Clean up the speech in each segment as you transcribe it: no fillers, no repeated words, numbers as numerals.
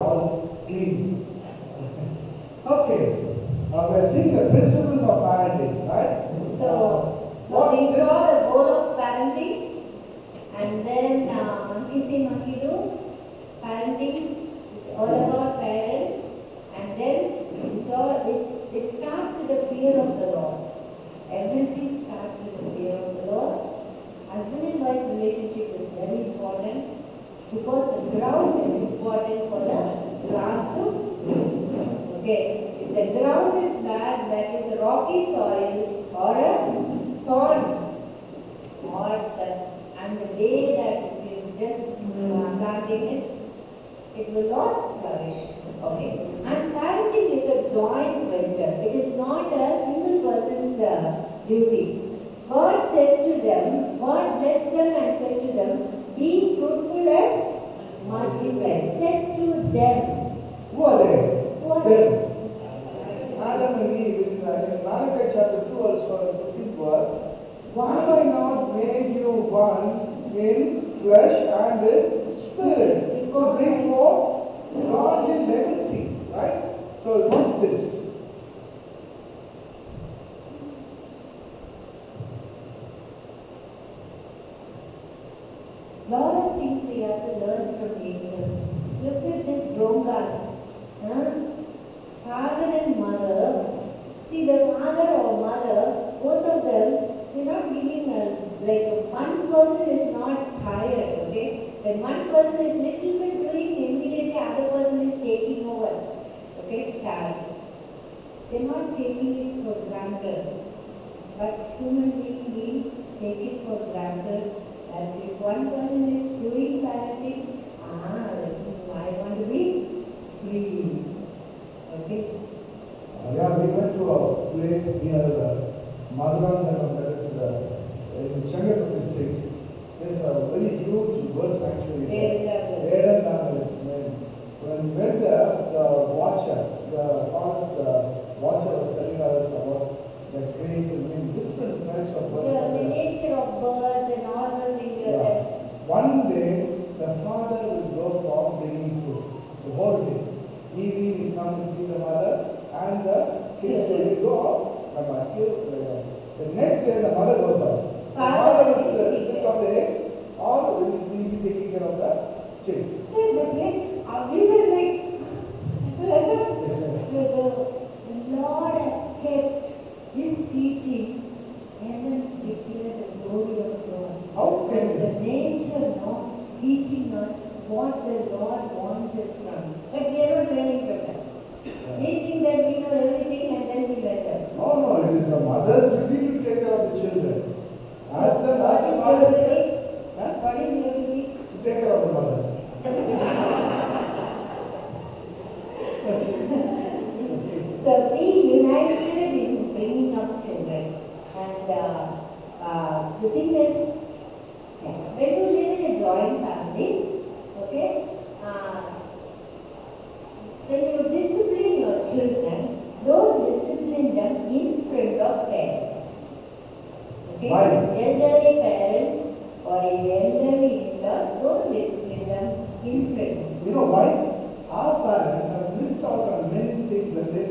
was clean. Okay. We're seeing the principles of parenting, right? So we saw the goal of parenting, and then monkey see, monkey do. Parenting is all about parents, and then we saw it starts with the fear of the Lord. Everything starts with the fear of the Lord. Husband and wife relationship is very important because the ground is important for the plant to grow. Okay, if the ground is bad, that is a rocky soil or a thorns, and the way that if you just planting it will not flourish. Okay, and parenting is a joint venture. It is not a single person's duty. God said to them, God blessed them and said to them, be fruitful and multiply. Said to them. Who are they? Who are they? Adam and Eve in Malachi chapter 2 also 15 verse. Have I not made you one in flesh and in spirit to bring forth godly legacy, right? So what's this? Lot of things we have to learn from nature. Look at this Rongas. Father and mother. See, the father or mother, both of them, they're not giving one person is not tired, okay? When one person is little bit doing, immediately other person is taking over. Okay, start. They're not taking it for granted. But human being, we take it for granted. That if one person is doing parenting, I want to be free. Okay? Yeah, we went to a place near Madurai, that is in Chennai district. There's a very huge bird sanctuary there. Eden is name. When we went there, the forest watcher was telling us about the cranes and different types of birds. The nature of birds and all those things. One day, the father will go for bringing food. The whole day. Evening will come to feed the mother, and the kids will go out, come back. The next day, the mother goes out. The father will sit on the eggs, or will be taking care of the chicks. See, we were like, the Lord has kept this teaching. Heavens declare the glory of God. How can and the nature teaching us what the Lord wants us from. But we are not learning from them. We think that we know everything and then we mess up. No, it is the mother's duty to take care of the children. What is your duty? To take care of the mother. So be united in bringing up children. And the thing is, when you live in a joint family, okay, when you discipline your children, don't discipline them in front of parents. Okay? Why? Elderly parents or elderly in-laws, don't discipline them in front of them. You know why? Our parents have missed out on many things when they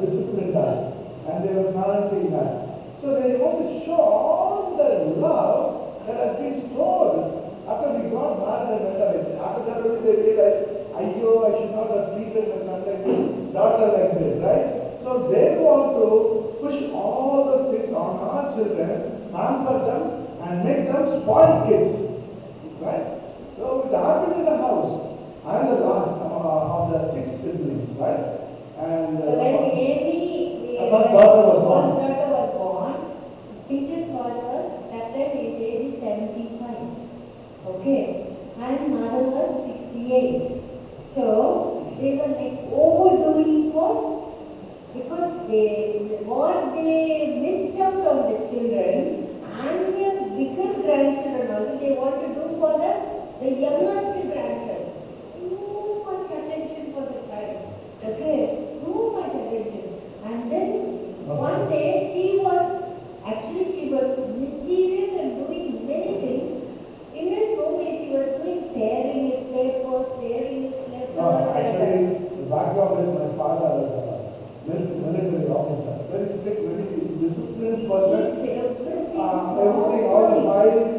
disciplined us and they were parenting us. So they want to show all the love that has been stored after we got married and went away. After that only they realized, I should not have treated my son like this, daughter like this, right? So they want to push all those things on our children, pamper them and make them spoiled kids, right? So it happened in the house. I am the last of the 6 siblings, right? And so when the first daughter was born, Peter's father, that time his age is 75. Okay. And mother was 68. So they were like overdoing because what they missed out on the children and their bigger grandchildren also, they want to do for the youngest grandchild. Too much attention for the child. Okay, too much attention. And then one day she was mischievous and doing many things. In his room, she was doing tearing his papers, tearing his letters, military officer, very strict, very disciplined person. Everything, Everything, all the files,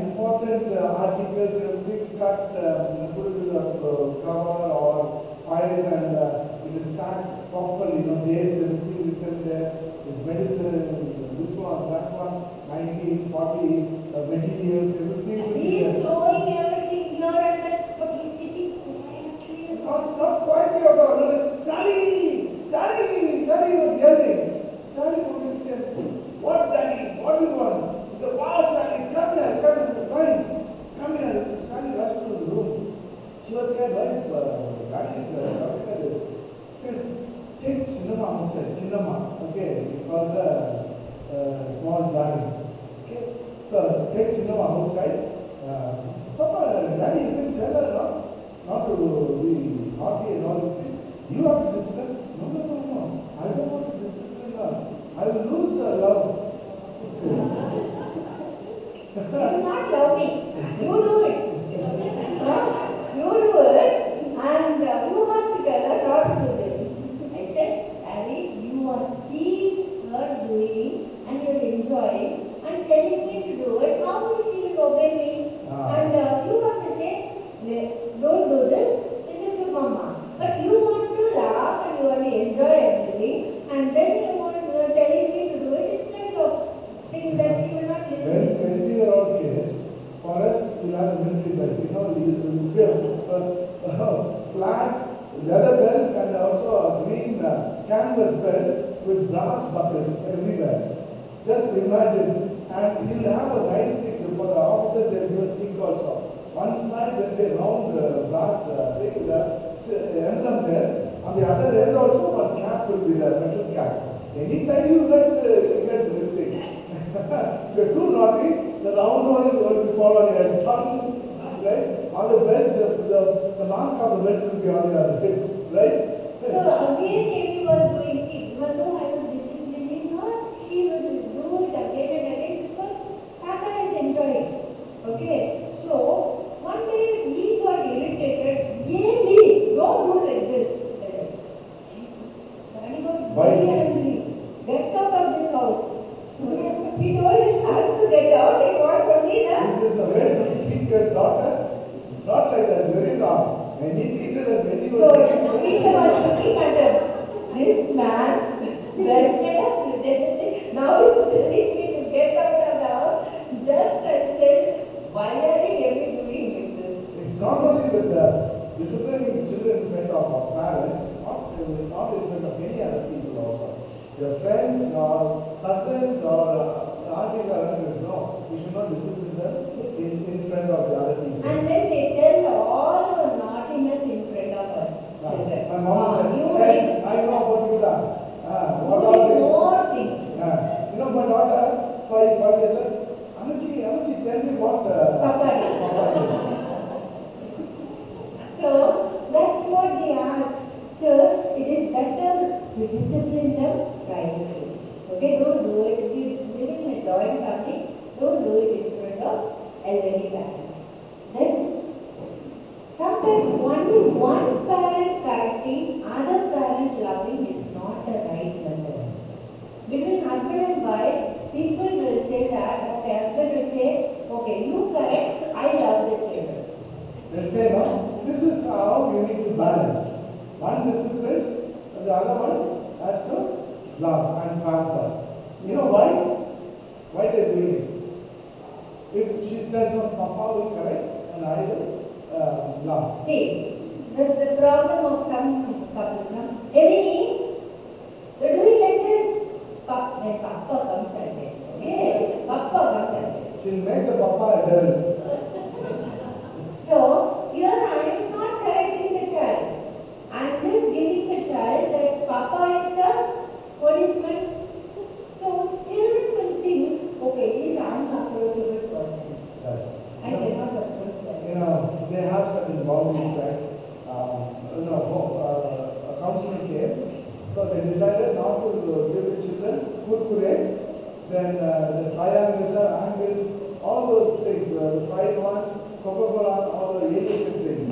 important articles, everything cut, put it in a cover or files, and it is stacked properly, dates, everything written there. His medicine, this one, that one, 1940 materials, everything. He is throwing everything here and there, but he is sitting quietly. Not quietly at all. Sally! Sally! Sally was yelling. Sally from the kitchen. What, Daddy? What do you want? The boss, Sally, come here, come here, fine. Come here. Sally rushed to the room. She was scared, right? Daddy is talking like this. She said, take Chinnamma outside. Chinnamma. Okay, it was a small darling. Okay, so take Chinnamma outside. Papa, Daddy, you can tell her not to be naughty and all this thing. You have to discipline. No. I don't want to discipline her. I will lose her love. You will not love me. You do it. You do it, and you have to tell her not to do this. I said, Daddy, you are seeing her doing, and you are enjoying, and telling me to do it. How will she obey me? And you have to say, don't do this, listen to Mama. But you want to laugh and you want to enjoy everything, and then you are telling me to do it. It's like a thing that she will not listen. When 20-year-old kids, for us, we have a military belt. It's built for flat leather belt and also a green canvas belt with brass buckles everywhere. Just imagine, and you'll have a nice stick for the officers. They'll give a stick also. One side when they round brass thing, the emblem there. On the other end also one cap will be there, metal cap. Any side you get the thing. If you're too naughty, the round one is going to fall on your tongue, right? On the belt, the mark of the belt will be on your hip, right? So again, Amy was doing, see, even though I was disciplining her, she would do it again and again because Papa is enjoying. Okay, so one day we got irritated. Amy, don't do like this. Daddy got very angry. Get out of this house. He told his son to get out. He wants only the. This is the way to treat your daughter. It's not like that, very wrong. And he treated us very So Peter was looking at him. This man welcomed us with everything. Now he's telling me to get out of the house. Just I said, why are we doing like this? It's not only with disciplining children in front of our parents, not in front of many other people also. Your friends or cousins or aunties or uncles, no. We should not discipline them in front of the other people. And then they tell all our naughtiness in front of our children. My mom said, You hey, did I know what you done. What you all did this? more things. My daughter, 5 years old, Anuchi, tell me what Papa did. Papa did. So that's what they asked. So it is better to discipline them privately. Okay, don't do it. If you live in a joint family, don't do it in front of elderly parents. Then sometimes only one parent correcting, other parent loving is not the right method. Between husband and wife, people will say that, okay, husband will say, okay, you correct, I love the children. They'll say, no, this is how you need to balance. One disciplines, and the other one has to love and pamper. You know why? Why they're doing it? If she says, no, Papa will correct and I will love. See, the problem of some couples, no? Amy, they're doing like this. Then Papa comes and says, okay, Papa comes and says. She'll make the Papa a devil. So, here I am not correcting the child. I am just giving the child that Papa is the policeman. So, children will think, okay, he is an unapproachable person. Right. I cannot approach that. They have certain boundaries, right? A counselor came, so they decided not to give the children kurkure. Then the triangles, angles, all those things, the fried ones, Coca-Cola, all the addictive things.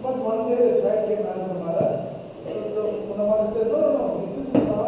But one day the child came and asked the mother. The mother said, no, this is not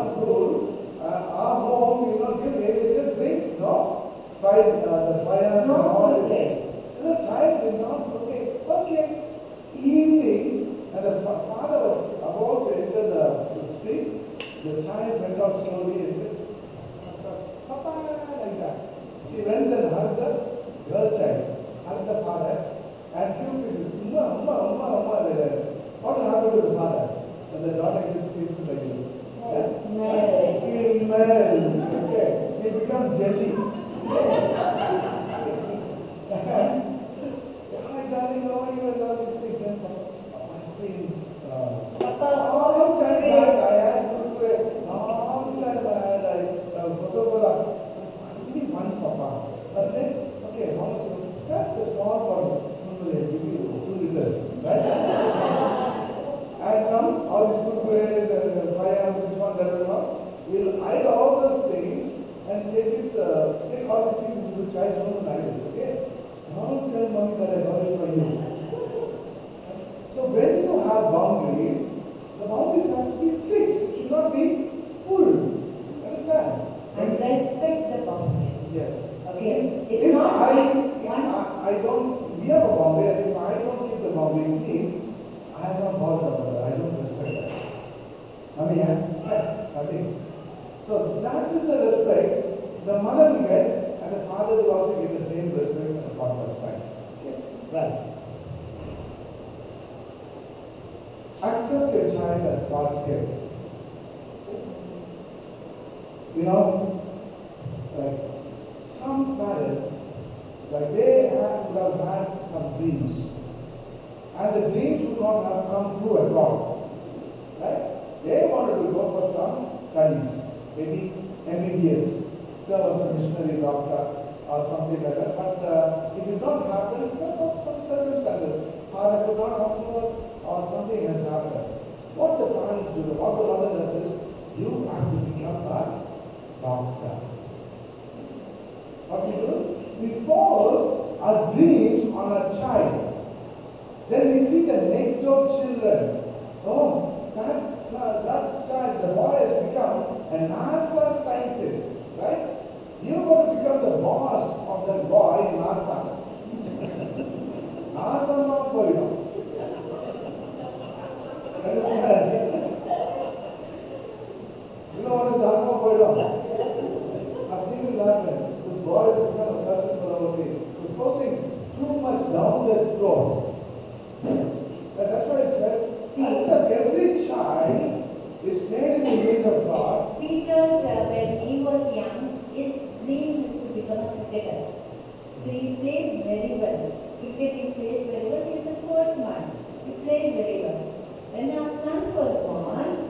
have boundaries, the boundaries has to be fixed. It should not be pulled. Understand? And respect the boundaries. Yes. Okay? It's If not I don't, we have a boundary, and if I don't keep the boundary, it means I am not bothered about that. I don't respect that. I mean, nothing. So that is the respect the mother will get, and the father will also get the same respect at the point of time. Okay? Right. Accept your child as God's gift. You know, like some parents, like would have had some dreams, and the dreams would not have come true at all. Right? They wanted to go for some studies, maybe MBBS, serve as a missionary doctor or something like that. But it did not happen because of some circumstances. Father could not afford or something has happened. What the parents do, what the mother does is, you have to become a doctor. What we do is, we force our dreams on our child. Then we see the next door children. Oh, that child, the boy has become a NASA scientist, right? You're going to become the boss of that boy in NASA. NASA not going on. Understand? You know what is NASA going on? I think will happen. The boy will become a person for our day. We're forcing too much down their throat. And that's why it said, accept every child is made in the image of God. Peter's, when he was young, his dream was to become a cricketer. So he plays very well. Cricket he plays very well. He's a sportsman. He plays very well. When our son was born,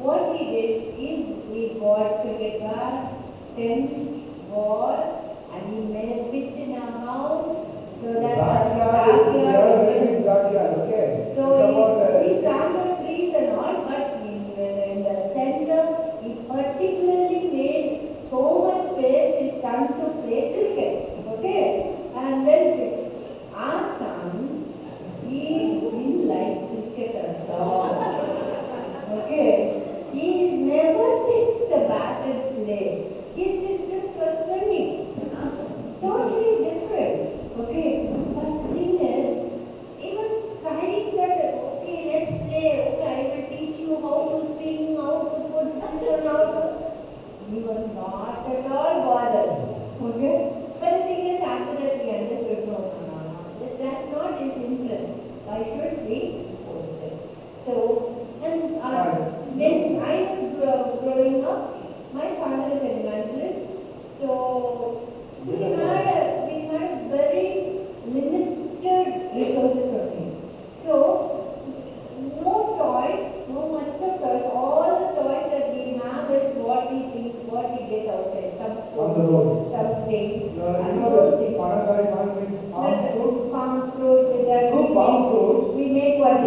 what he did is we got cricket bat, tennis ball, and he made a pitch in our house so that backyard, okay. So he planted trees and all, but in the center, he particularly made so much space his son to play cricket. Okay? And then pitch. Our son, he didn't like cricket at all. Okay? He never takes a bat and play. His interest was swimming. Totally different. Okay? But the thing is, he was trying that, okay, let's play. Okay, I will teach you how to swing, how to put this one out. He was not at all bothered. Okay? But the thing is, after that he understood, no, that's not his interest. Why should we force it? So, and when I was growing up, my father is an evangelist. So, we had very limited resources for him. So, no toys, no much of toys. All the toys that we have is what we get outside. Some sports, some things, and those things. Palm fruit with that we make one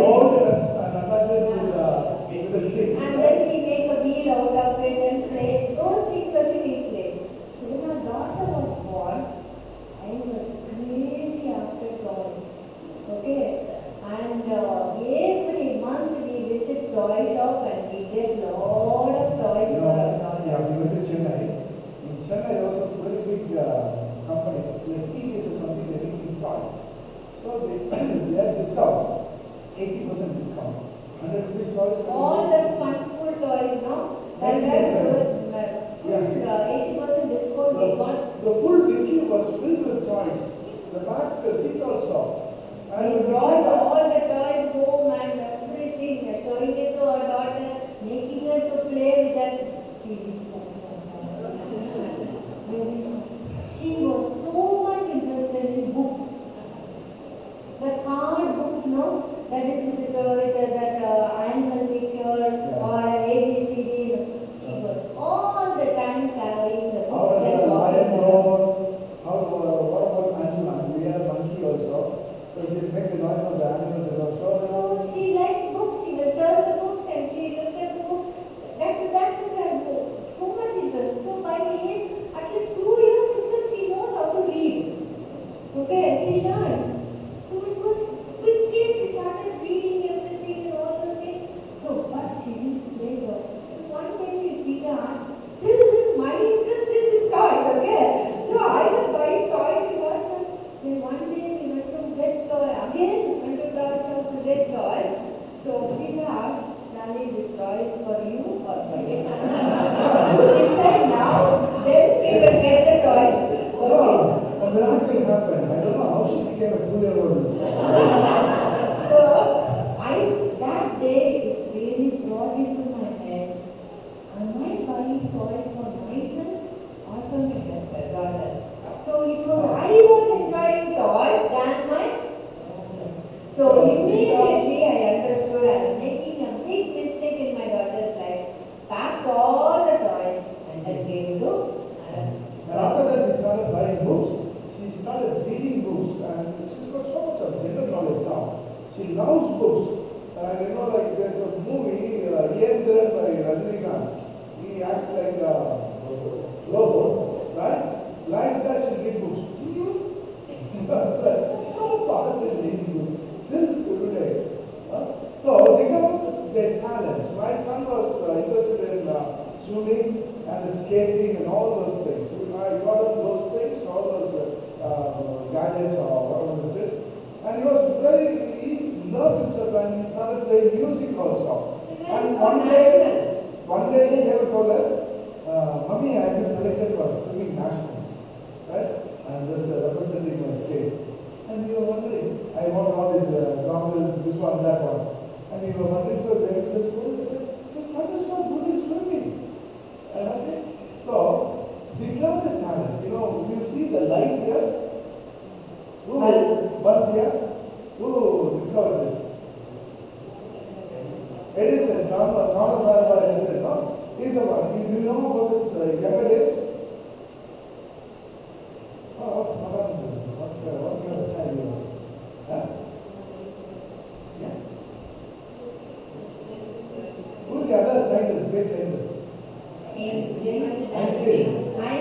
and then we make a wheel out of it and play. Those things only we play. So when our daughter was born, I was crazy after toys. Okay? And every month we visit toy shop and we get lot of toys for our daughter. Yeah, we went to Chennai. In Chennai there was a very big company, like TVS or something, they making toys. So they had discount, 80% discount. 100 rupees toys. All the fun school toys, no? That was full 80% discount we got. The full dicky was filled with toys. The back seat also. We brought all the toys home and everything, showing it to our daughter, making her to play with that. She was so much interested in books. The card books, no? That is with that animal picture toys for you or for him? You decide now, then we will get the toys. No, a miracle happened. I don't know how she became a 2-year-old. So, that day it really brought into my head, am I buying toys for myself or for my daughter? So I was enjoying toys than my daughter. So immediately I understood I am making a big mistake in my daughter's life. Packed all the toys and then gave to Anand. And after that, we started buying books. She started reading books, and she's got so much of general knowledge now. She loves books. And like there's a movie, Yendran by Rajinikanth. He acts like Lobo, right? Like that, she'll read books. So fast in reading books. Still today. So, think about their talents. My son was interested in swimming and skating and all those things. I got him those things, all those gadgets or whatever is it. And he loved himself and he started playing music also. And one day he never told us, Mummy, I have been selected for swimming nationals, right? And this representing my state. And you were wondering, I want all these goggles, this one, that one. And you were wondering, so they went to the school, they said, your son is so good in swimming. Okay? So, develop the talents. You see the light here? Bulb here? Who discovered this? Edison, Thomas Alva Edison, no? He's the one. Do you know about this younger days? What kind of child he was? Huh? Yeah? Who's the other scientist, great scientist? Einstein.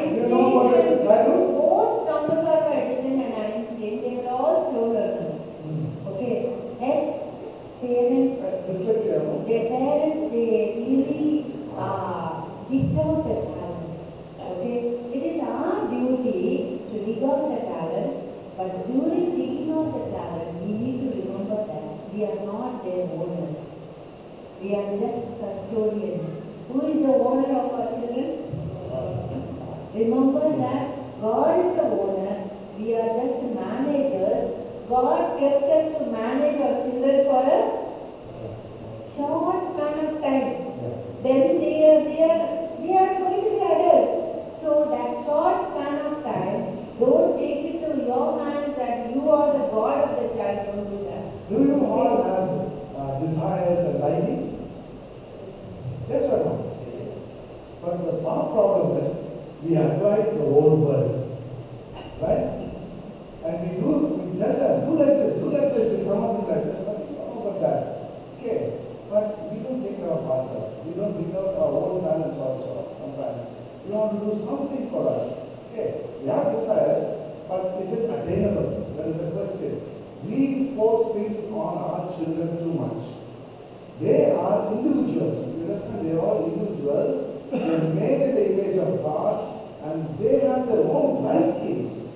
Do you know about his childhood? Both Thomas Alva Edison and Einstein, they were all slow learners. Okay, yet parents, Dyslexia, no? their parents, they really dig out the talent. Okay, it is our duty to dig out the talent, but during digging out the talent, we need to remember that we are not their owners. We are just custodians. Who is the owner of our children? Remember that God is the owner. We are just managers. God kept us to manage our children for a short span of time. Then they are going to be adult. So that short span of time, don't take it to your hands that you are the God of the child. Don't do that. Do you all have desires and likings? Yes or no? But our problem is we advise the whole world, right? And we tell them, do like this, you come up with like this, come up with that. Okay, but we don't take care of ourselves. We don't bring out our own talents also sometimes. We want to do something for us. Okay, we have desires, but is it attainable? That is the question. We force things on our children too much. They are individuals. You understand? They are all individuals. They are made in the image of God, and they have their own likings.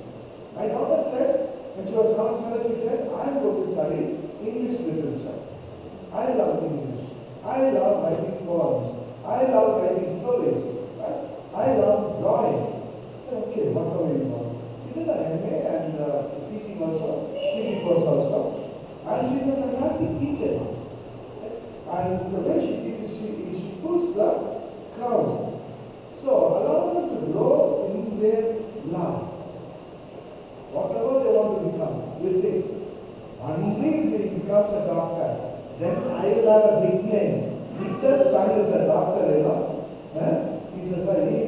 My daughter said, when she was 7 she said, I am going to study English literature. I love English. I love writing poems. I love writing stories. Right? I love drawing. Okay, what do you know? She did an MA and teaching course also. And she's a fantastic teacher. And the way she teaches, she puts the crowd. So allow them to grow in their love. Whatever they want to become, will they? Only if he becomes a doctor, then I will have a big name. Victor's son is a doctor, you know. He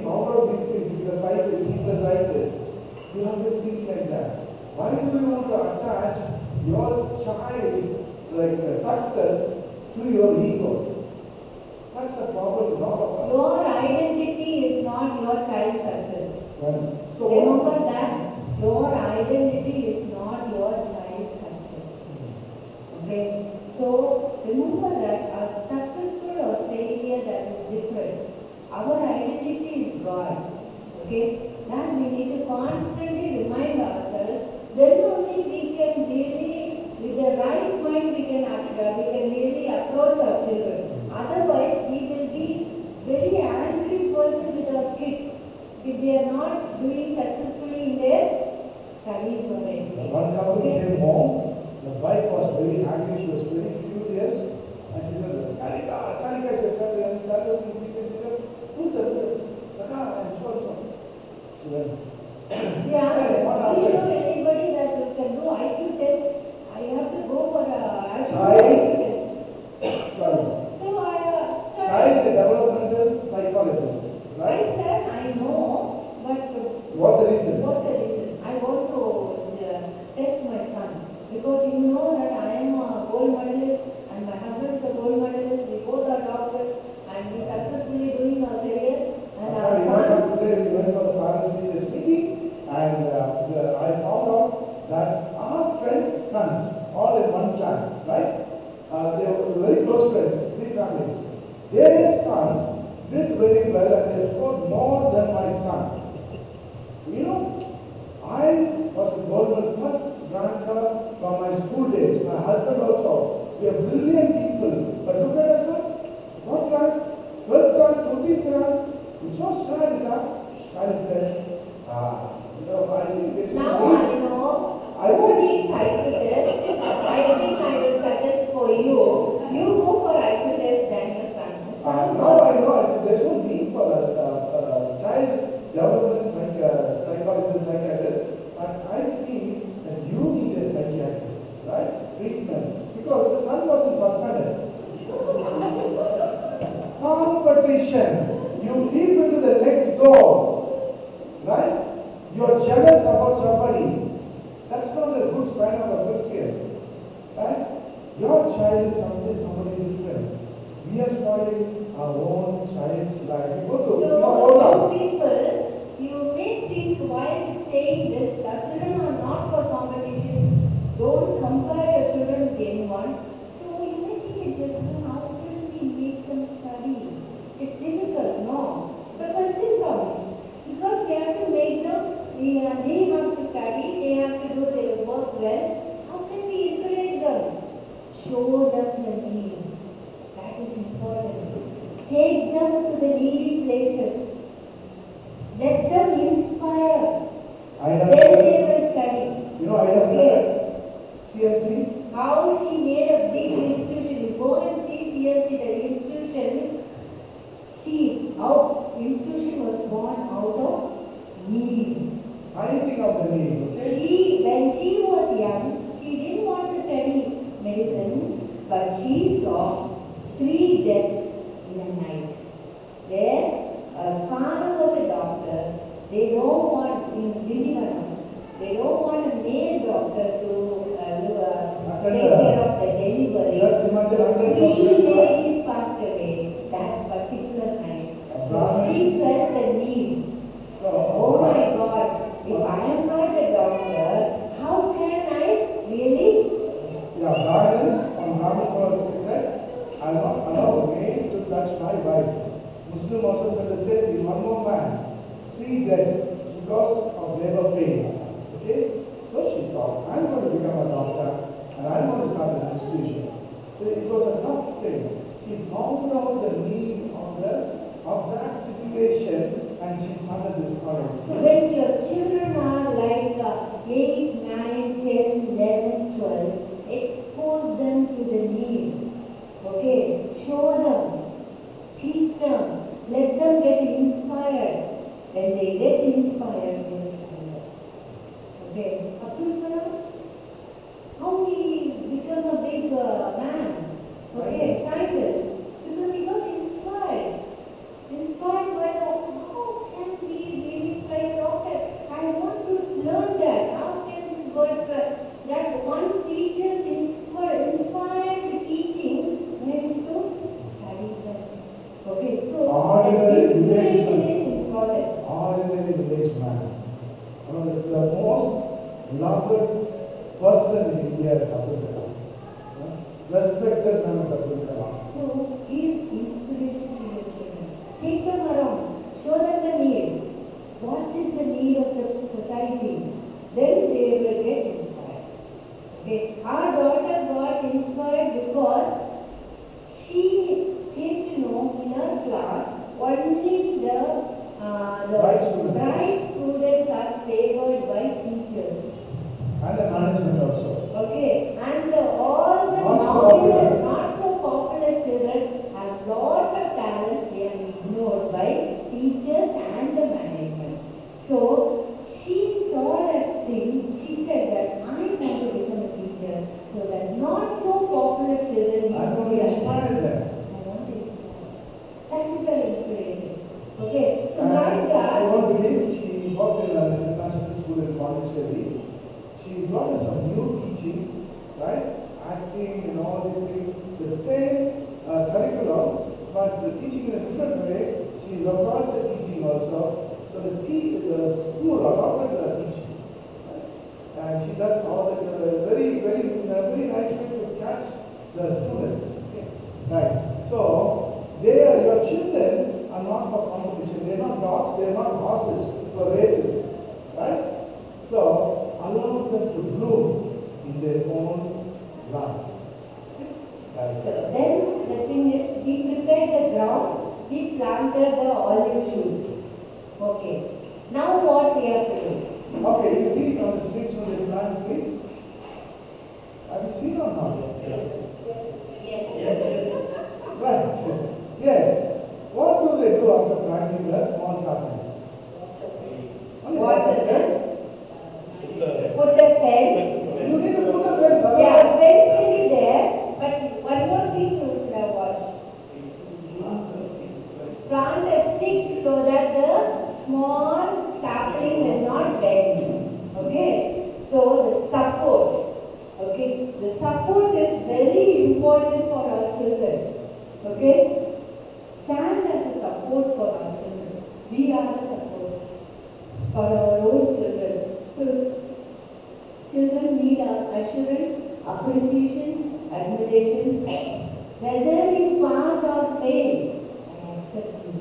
found out these things. He's a scientist. You always think like that. Why do you want to attach your child's success to your ego? That's a problem with all of us. Your identity is not your child's success. Right. So remember that your identity is not your child's success. Okay? So remember that a successful or failure, that is different. Our identity is God. Okay? That we need to constantly remind ourselves. Then only we can really, with the right mind, we can really approach our children. Otherwise, sons did very well and they scored more than my son. You know, I was a gold medal first ranker from my school days. My husband also. We are brilliant people. But look at us, sir. What rank? 12th rank, 14th rank. It's so sad, huh? I said, I think this Now I know who needs IQ test. I think I will suggest for you. You go for IQ test than your son. Now I know there's no need for a child development psychologist, psychiatrist, but I feel that you need a psychiatrist, right? Treatment. Because the son was in first standard. Competition. You leap into the next door, right? You are jealous about somebody. That's not a good sign of a Christian, right? Your child is somebody different. We are spoiling our own child's life. So, people, you may think why I'm saying this, the children are not for competition. Don't compare your children with anyone. So, you may think, children, how can we make them study? It's difficult, no. The question comes, because we have to make them, they have to study, they have to do their work well. How can we encourage them? Show them the need. That is important. Take them to the needy places. Let them inspire. Then they will study. You know, I just CMC. How she made a big institution. You go and see CMC, the institution. See, how institution was born out of need. Finding of the need, okay? When she was young, she didn't want to study medicine, but she saw 3 deaths in a night. Where her father was a doctor, they don't want, in Vindivanam, they don't want a male doctor to take care of the delivery. So 3 ladies passed away that particular night. So she felt the need. Oh my God, if I am not a doctor, how can I really? Yeah, guidance on how to said, I will not allow a man to touch my wife. Muslim also said the same thing. One more man, 3 deaths because of labor pain. Okay? So she thought, I'm going to become a doctor and I'm going to start an institution. So it was a tough thing. She found out the need of that situation and she started this college. So when your children are like 8, 9, 10, 11, 12, expose them to the need. Okay? Show them. Teach them. Let them get inspired. When they get inspired, they will stand up. Okay? Abdul Kalam, how he became a big man? Okay, scientist. Because he got inspired. Inspired by how can we really fly a rocket? I want to learn that. How can this bird fly? That one teacher's inspired teaching when to study that. Okay, so the inspiration is important. Ordinary village man. One of the most loved person in India is Abdul Kalam. Respected man is Abdul Kalam. So give inspiration to your children. Take them around. Show them the need. What is the need of the society? Then they will get inspired. Okay. Our daughter got inspired because she came to know in her class only the bright students are favored by teachers. And the management also. Okay. And all the not so popular children have lots of talents they are ignored by teachers and the management. So she saw that thing. She said that I want to become a teacher so that not so popular children I want to inspire them. I want to inspire. That is her inspiration. Okay. So like I that. won't believe she worked in an international school in Pondicherry. She brought us some new teaching, right? Acting and all these things. The same curriculum, but the teaching in a different way. She records the teaching also. So the school adopted the teaching. Right? And she does all the very nice way to catch the students. Okay. Right. So, your children They're not dogs, they're not horses for races. Right? So, allow them to bloom in their own life. Right. So then the thing is, we prepared the ground, we planted the olive shoots. Okay. Now what we have to do? Okay, you see on the streets when they plant trees? Have you seen or not? Yes. Right. Yes. What do they do after planting the small saplings? Water them. Put a fence. You need to put a fence around. Yeah, fence will be there. But one more thing you should have watched. Plant a stick so that the small sapling will not bend. Okay? So the support. Okay? The support is very important for our children. Okay? Stand as a support for our children. We are the support for our own children. So children need our assurance, appreciation, admiration. Whether you pass or fail, I accept you.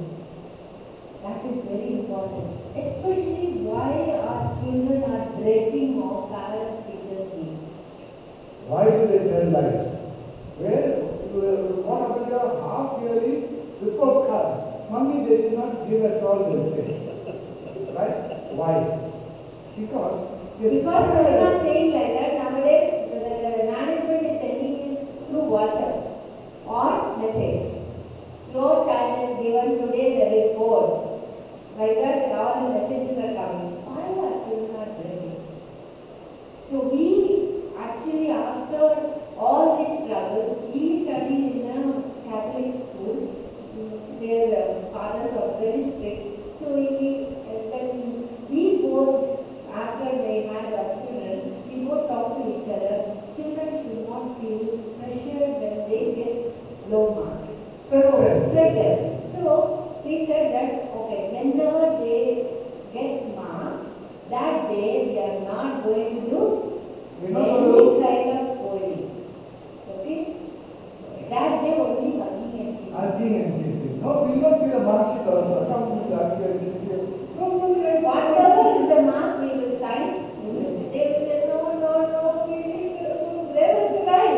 That is very important. Especially why our children are dreading of parent-teachers meeting. Why do they tell lies? What happened to half yearly report card? Mummy, they did not give at all, they say. Right? Why? Because we're not saying like that. Nowadays, the management is sending it through WhatsApp or message. Your child has given today the report. By that, all the messages are coming. Why are children not ready? So we actually, after all this struggle, we studied in a Catholic school where fathers are very strict. So we both, after they had our children, we both talk to each other. Children should not feel pressured when they get low marks. Pressure. So we said that, okay, whenever they get marks, that day we are not going to do any kind of scolding. Okay? That day only hugging and kissing. Hugging and kissing. No, we will not see the mark sheet also. Come with the hugging and kissing. Whatever is the mark we will sign, they will say, no, they will cry.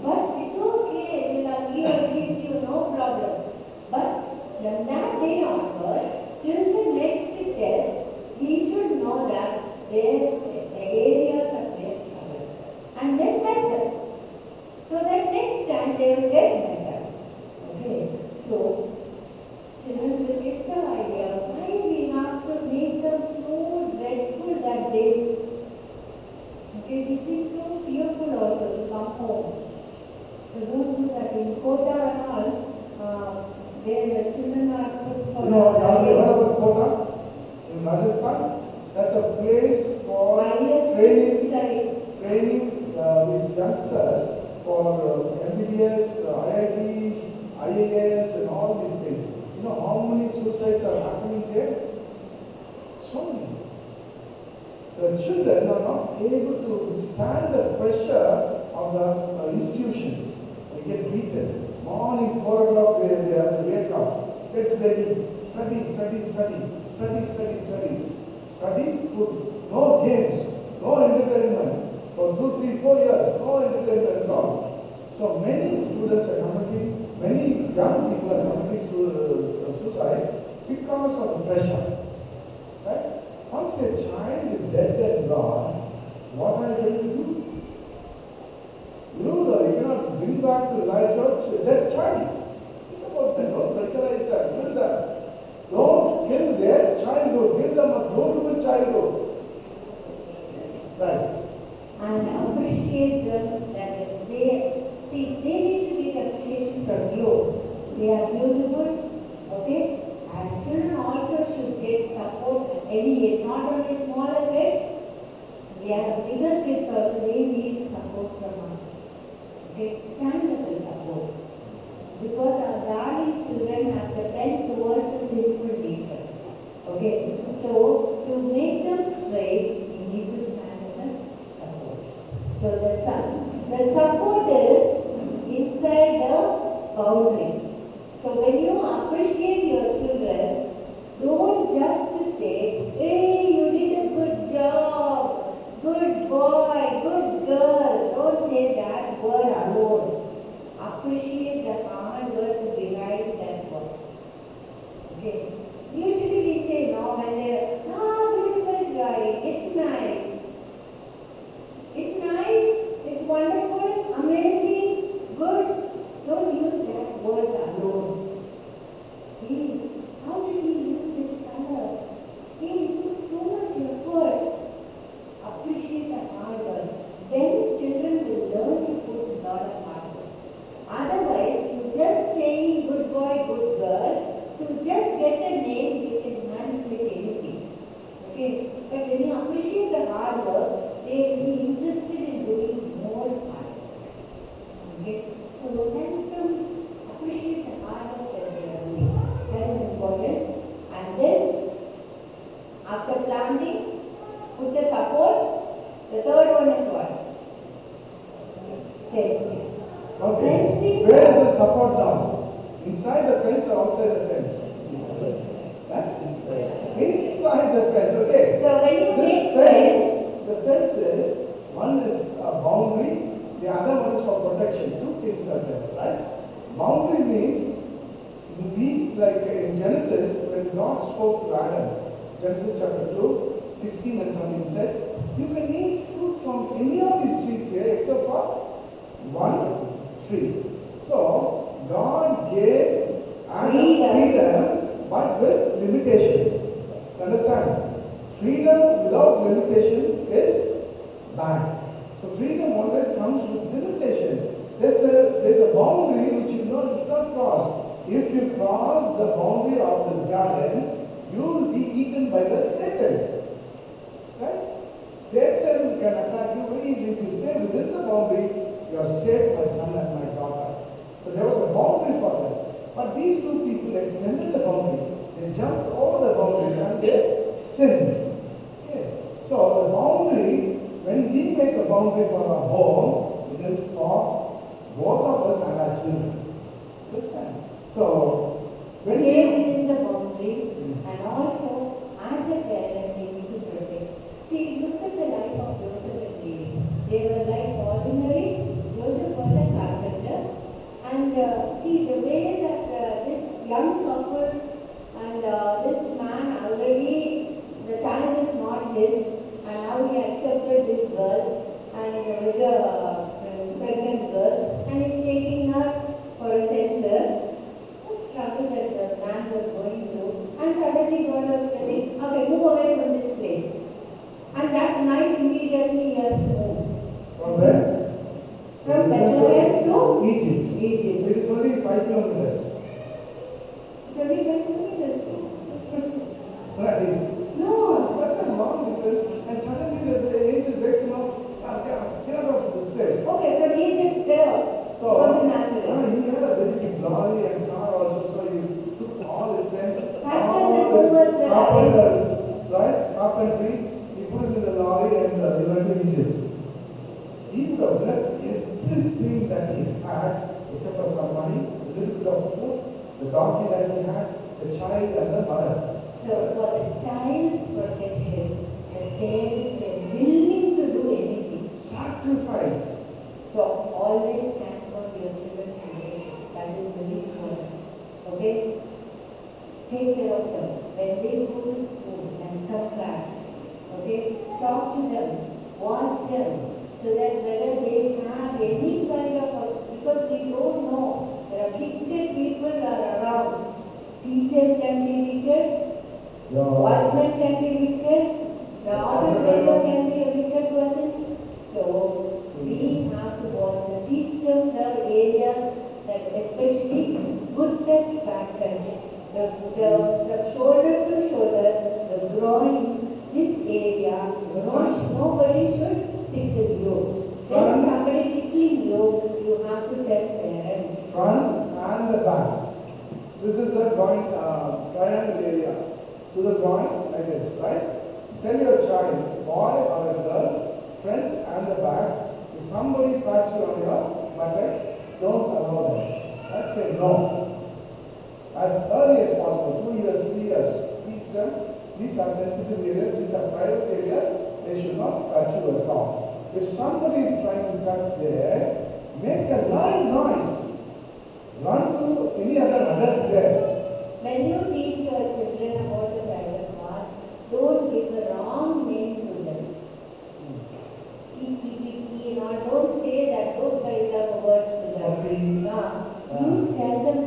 But it's okay, we will hug you and kiss you, no problem. But from that day onwards, till the next test, we should know that the areas of their struggle. And then help them. So that next time they will get better. Okay, so children will get the idea why we have to make them so dreadful that day. Okay, we feel so fearful also to come home. So don't do that. In Kota and all, where the children are put for have you heard about Kota? In Rajasthan? That's a place for training these youngsters for MBBS, IITs, IAS and all these things. You know how many suicides are happening there? So many. The children are not able to withstand the pressure of the institutions. They get beaten. Morning 4 o'clock they have to wake up. Get ready. Study. Study, good. No games, no entertainment. For 2, 3, 4 years, no entertainment at all. So many students are committing, many young people are committing suicide because of the pressure. Right? Once a child is dead and gone, what are you going to do? You cannot bring back to life a dead child. Think about that. Don't pressurize that. Kill that. Don't kill their childhood. Give them a beautiful childhood. Right. And appreciate them that they need to get appreciation from you. They are beautiful, okay? And children also should get support at any age, not only smaller kids, we have bigger kids also, they need support from us. Okay, stand as a support. Because our darling children have the bent towards a sinful nature. Okay, so to make them straight, we need to stand as a support. So the support is inside the boundary. So when you appreciate your children, don't words alone. Hey, how did he use this color? Hey, he put so much effort. Appreciate the hard work. Then children will learn to put a lot of hard work. Otherwise, you just saying good boy, good girl, to just get a name, you can manipulate anything. Okay? But when you appreciate the hard work, they will be interested in doing more hard work. Okay? So learn to appreciate the hard work that they are doing. That is important. And then, after planting, put the support. The third one is what? Fencing. Okay. Fencing. Where is the support now? Inside the fence or outside the fence? Huh? Inside the fence. Okay. So when you This make fence, the fence is, one is a boundary, the other one is for protection. Two things are there, right? Boundary means, we, like in Genesis, when God spoke to Adam, Genesis chapter 2, 16 and something said, you can eat fruit from any of these trees here except for one tree. So, God gave Adam freedom but with limitations. Understand? Freedom without limitation is bad. So, freedom always comes with limitation. There's a boundary which you should not cross. If you cross the boundary of this garden, you will be eaten by the Satan. Right? Satan can attack you very easily. If you stay within the boundary, you are safe, my son and my daughter. So there was a boundary for them. But these two people extended the boundary. They jumped over the boundary and they sinned. Okay. So the boundary, when we make a boundary for our home, it is for both of us and our children. Understand? So when stay within the boundary and also as a parent they need to protect. See, look at the life of Joseph and Mary. They were like ordinary. Joseph was a carpenter. And see the way that this young couple and this man already, the child is not his, and now he accepted this girl and with the pregnant girl and is taking her for a census. The struggle that the man was going through, and suddenly God was telling, okay, move away from this place. And that night immediately he has to move. From where? From Bethlehem to Egypt. Egypt. It is only 5 kilometers. It's only 5 kilometers. Right? No. Such a long distance, and suddenly the angel wakes him up. Get out of this place. Okay, from Egypt there. So, go to Nazareth. he had a very big lorry and car also, so he took all his strength. Factors and movers that are right? Carpentry, he put it in the lorry and he went to Egypt. He would have left everything that he had, except for some money, a little bit of food, the donkey that he had, the child and the mother. So for the child's protection, the parents were willing to do anything. Sacrifice. So always stand for your children's protection. That is very important. Okay? Take care of them. When they go to school and come back, okay? Talk to them. Watch them. So that whether they have any kind of, because we don't know, there are wicked people are around. Teachers can be wicked, watchmen can be wicked, the auto driver can be a wicked person. So we have to watch them, teach them the areas that especially good touch, bad touch. From shoulder to shoulder, the groin, this area, nobody should tickle you. When somebody tickling you, you have to tell parents. Front and the back. This is the groin, triangle area. To the groin, like this, right? Tell your child, boy or a girl, front and the back. If somebody pats you on your buttocks, don't allow them. That's say no. As early as possible, 2 years, 3 years, teach them. These are sensitive areas, these are private areas, they should not touch you at all. If somebody is trying to touch there, make a loud noise. Run to any other adult there. When you teach your children about the private parts, don't give the wrong name to them. Or don't say that those guys are words to them. You tell them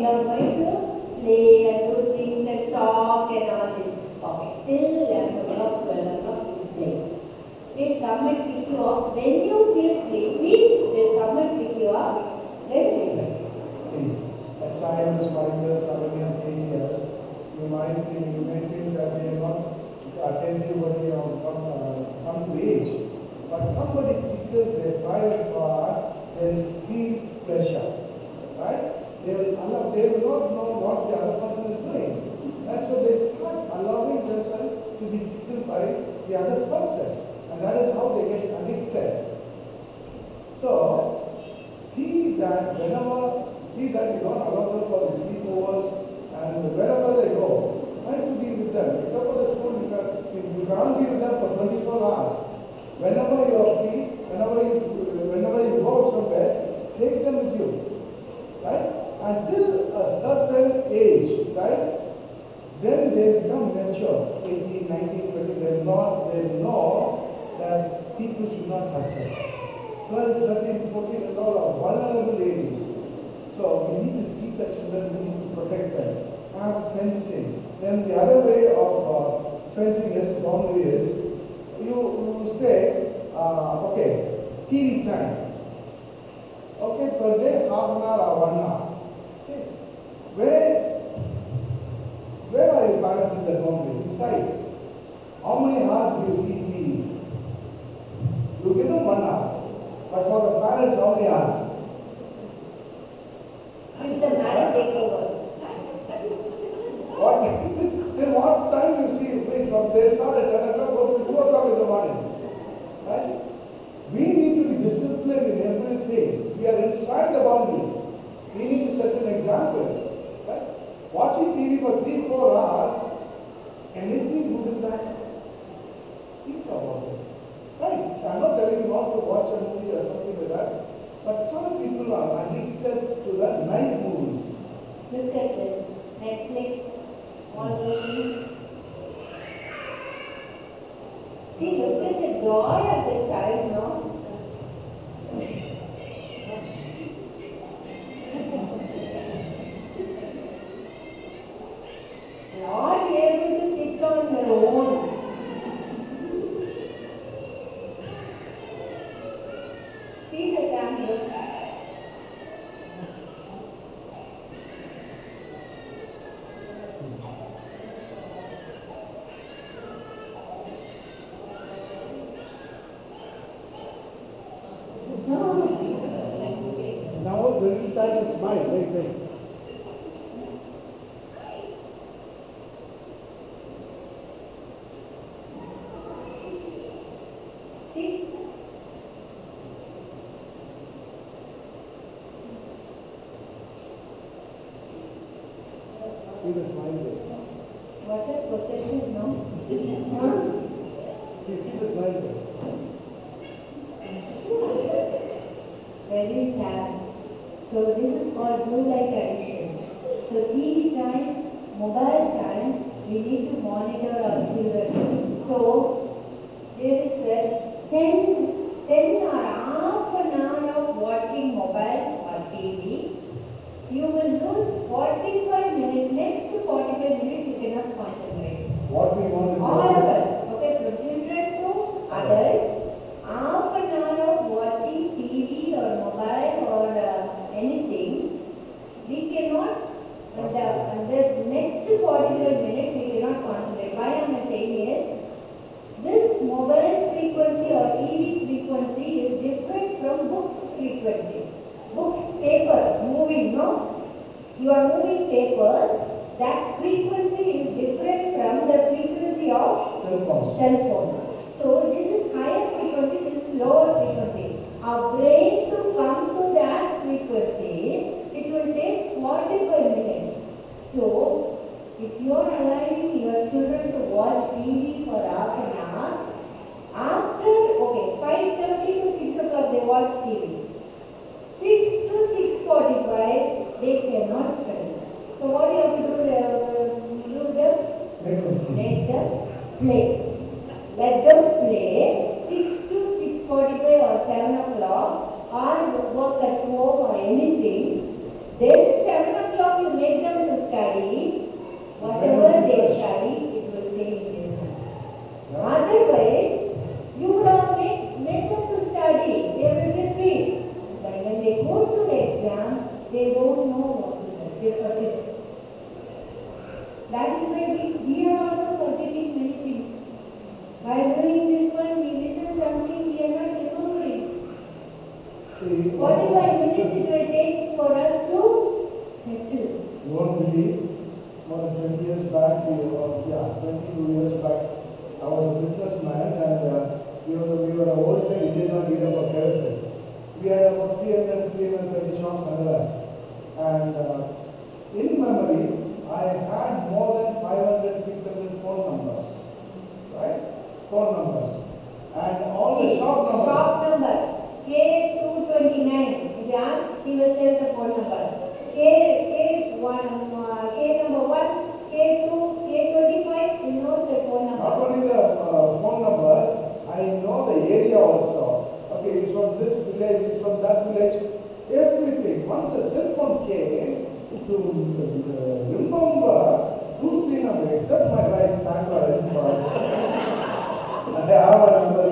are going to play and do things and talk and all this. Okay, till 11 o'clock, 12 o'clock, you play. We'll come and pick you up. When you feel sleepy, we'll come and pick you up. Then we play. See, a child is 5 years, 7 years, 8 years. You may think that they are not attentive when they come to age. But somebody tickles their private part, they will feel pleasure. Right? They will not know what the other person is doing. And so they start allowing themselves to be tickled by the other person. And that is how they get addicted. So, see that you don't allow them for the sleepovers, and wherever they go, try to be with them. Except for the school, you can't be with them for 24 hours. Whenever you are free, whenever you go out somewhere, take them with you. Right? Until a certain age, right? Then they become mature, 18, 19, 20, they know that people should not touch us. 12, 13, 14 and all are vulnerable ages. So we need to teach our children, we need to protect them. Have fencing. Then the other way of fencing is boundary is, you say, okay, TV time. Okay, per day, half an hour or 1 hour. Okay. Where are your parents in the boundary? Inside. How many hours do you see TV? You give them 1 hour. But for the parents, how many hours? Until the match takes over. Till what time you see? From they start at 10 o'clock, go to 2 o'clock in the morning. Right? We need to be disciplined in everything. We are inside the boundary. We need to set an example. Right? Watching TV for 3-4 hours, anything good in that? Think about it. Right? I'm not telling you not to watch a movie or something like that. But some people are addicted to the night movies. Look at this. Netflix, all those things. See, look at the joy of the child, no? Not able to sit on their own. See the camera. Now the little child will smile, wait. See? See the smile there. What a possession, no? Huh? See the smile there. Very sad. So this is called blue light addiction. So TV time, mobile time, we need to monitor our children. So there is 10 or half an hour of watching mobile or TV. You will lose 45 minutes. Next to 45 minutes you cannot concentrate. What we want to do All of is, us, okay, from children to adult, half an hour of watching TV or mobile or anything, we cannot, and the next 45 minutes we cannot concentrate. Why am I saying is, this mobile frequency or TV frequency is different from book frequency. Books, paper, moving, no? You are moving papers, that frequency is different from the frequency of cell phone. So this is higher frequency, this is lower frequency. Our brain to come to that frequency, it will take 45 minutes. So if you are allowing your children to watch TV for half an hour, after, 5:30 to 6 o'clock they watch TV. 6 to 6:45 they cannot study. So what do you have to do? Make them play. Let them play 6 to 6:45 or 7 o'clock or work at home or anything. Then 7 o'clock you 45 minutes it will take for us to settle. You won't believe, more than 20 years back, 22 years back, I was a businessman and we were a wholesale Indian dealer for kerosene. We had about 330 shops under us. And in memory, I had more than 500, 600 phone numbers. Right? Phone numbers. And all the shop numbers. Shop number K229. If you ask, he will say the phone number. K1, K number 1, K2, K25, he knows the phone number. Not only the phone numbers, I know the area also. Okay, it's from this village, it's from that village, everything. Once the cell phone came, to remember 2-3 numbers, except my wife, thank God, I didn't call. I have a number,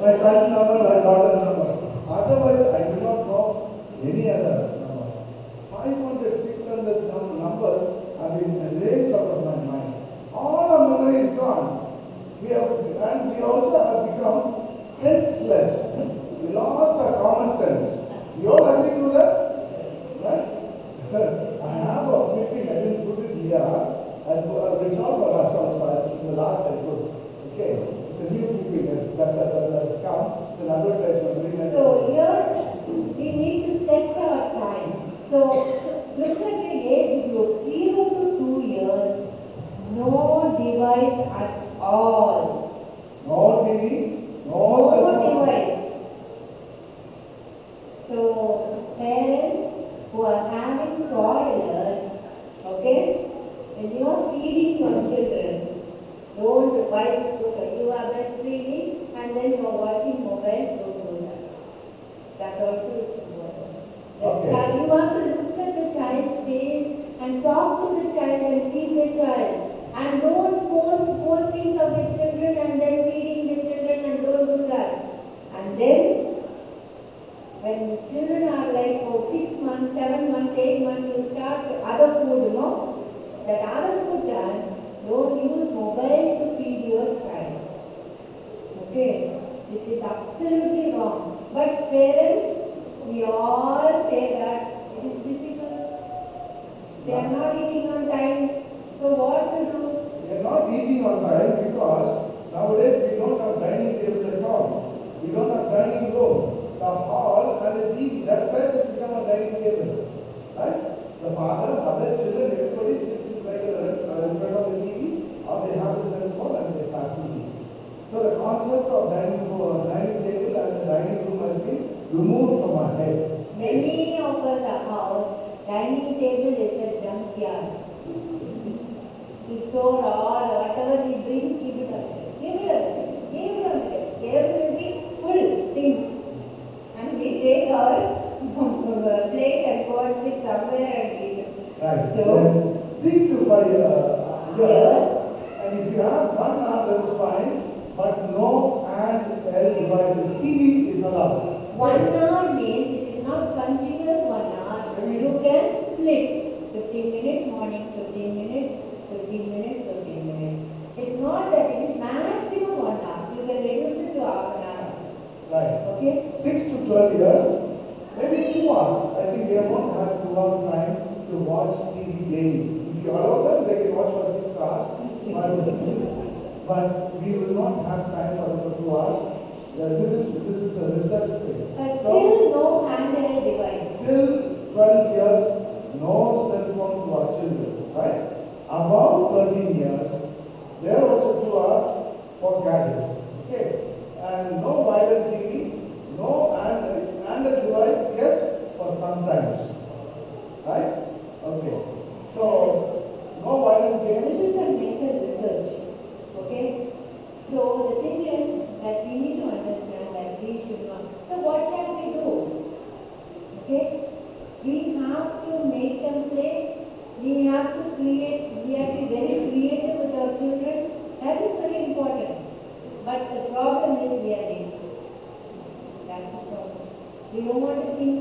my son's number, my daughter's number. Otherwise, I do not know any others. 500, 600 numbers have been erased out of my mind. All our memory is gone. We also have become senseless. We lost our common sense. You all agree to that? Right? I have a clipping, I didn't put it here. Which all for us also, in the last I put. Okay. It's a new clipping that's come. It's an advertisement. So here we need to set our time. So look at the age group 0 to 2 years. No device at all. No TV, No cell phone. device. So parents who are having toddlers, okay, when you are feeding your children, don't wipe, you are breastfeeding and then you are watching mobile, don't do that. That also is important. Okay. You have to look at the child's face and talk to the child and feed the child. And don't post things of the children and then feeding the children, and don't do that. And then when children are like 6 months, 7 months, 8 months, you start other food, that other food done, don't use mobile to feed your child. Okay? It is absolutely wrong. But parents, we all say that it is difficult. They are not eating on time. So what to do? We are not eating on time because nowadays we don't have dining table at all. We don't have dining room. The hall and the TV, that place has become a dining table. Right? The father, mother, children, everybody sits in front of the TV, or they have the cell phone and they start eating. So the concept of dining table and the dining room has been removed from our head. Many of us are house, dining table is a junkyard. To store all, whatever we bring, keep it away. Give it away. Give it away. There will be full things. And we take our plate and go and sit somewhere and eat it. Right. So, 3 to 5 years. And if you have one arm, that is fine. But no handheld devices. TV is allowed. 1 hour means it is not continuous 1 hour. You can split 15 minutes morning, 15 minutes, 15 minutes, 15 minutes. It's not that it is maximum 1 hour. You can reduce it to half an hour. Right. Okay? 6 to 12 years, maybe 2 hours. I think they won't have 2 hours time to watch TV daily. If you allow them, they can watch for 6 hours. But we will not have time for 2 hours. This is a research thing. Still no handheld device. Till 12 years, no cell phone to our children. Right? Above 13 years, there are also 2 hours for gadgets. Okay? And no violent TV, no Android device, yes, for sometimes. Right? Okay. So, no violent games. This is a mental research. Okay? So the thing is that we need to understand that we should not. So what shall we do? Okay? We have to make them play. We have to create. We have to be very creative with our children. That is very important. But the problem is we are lazy. That's the problem. We don't want to think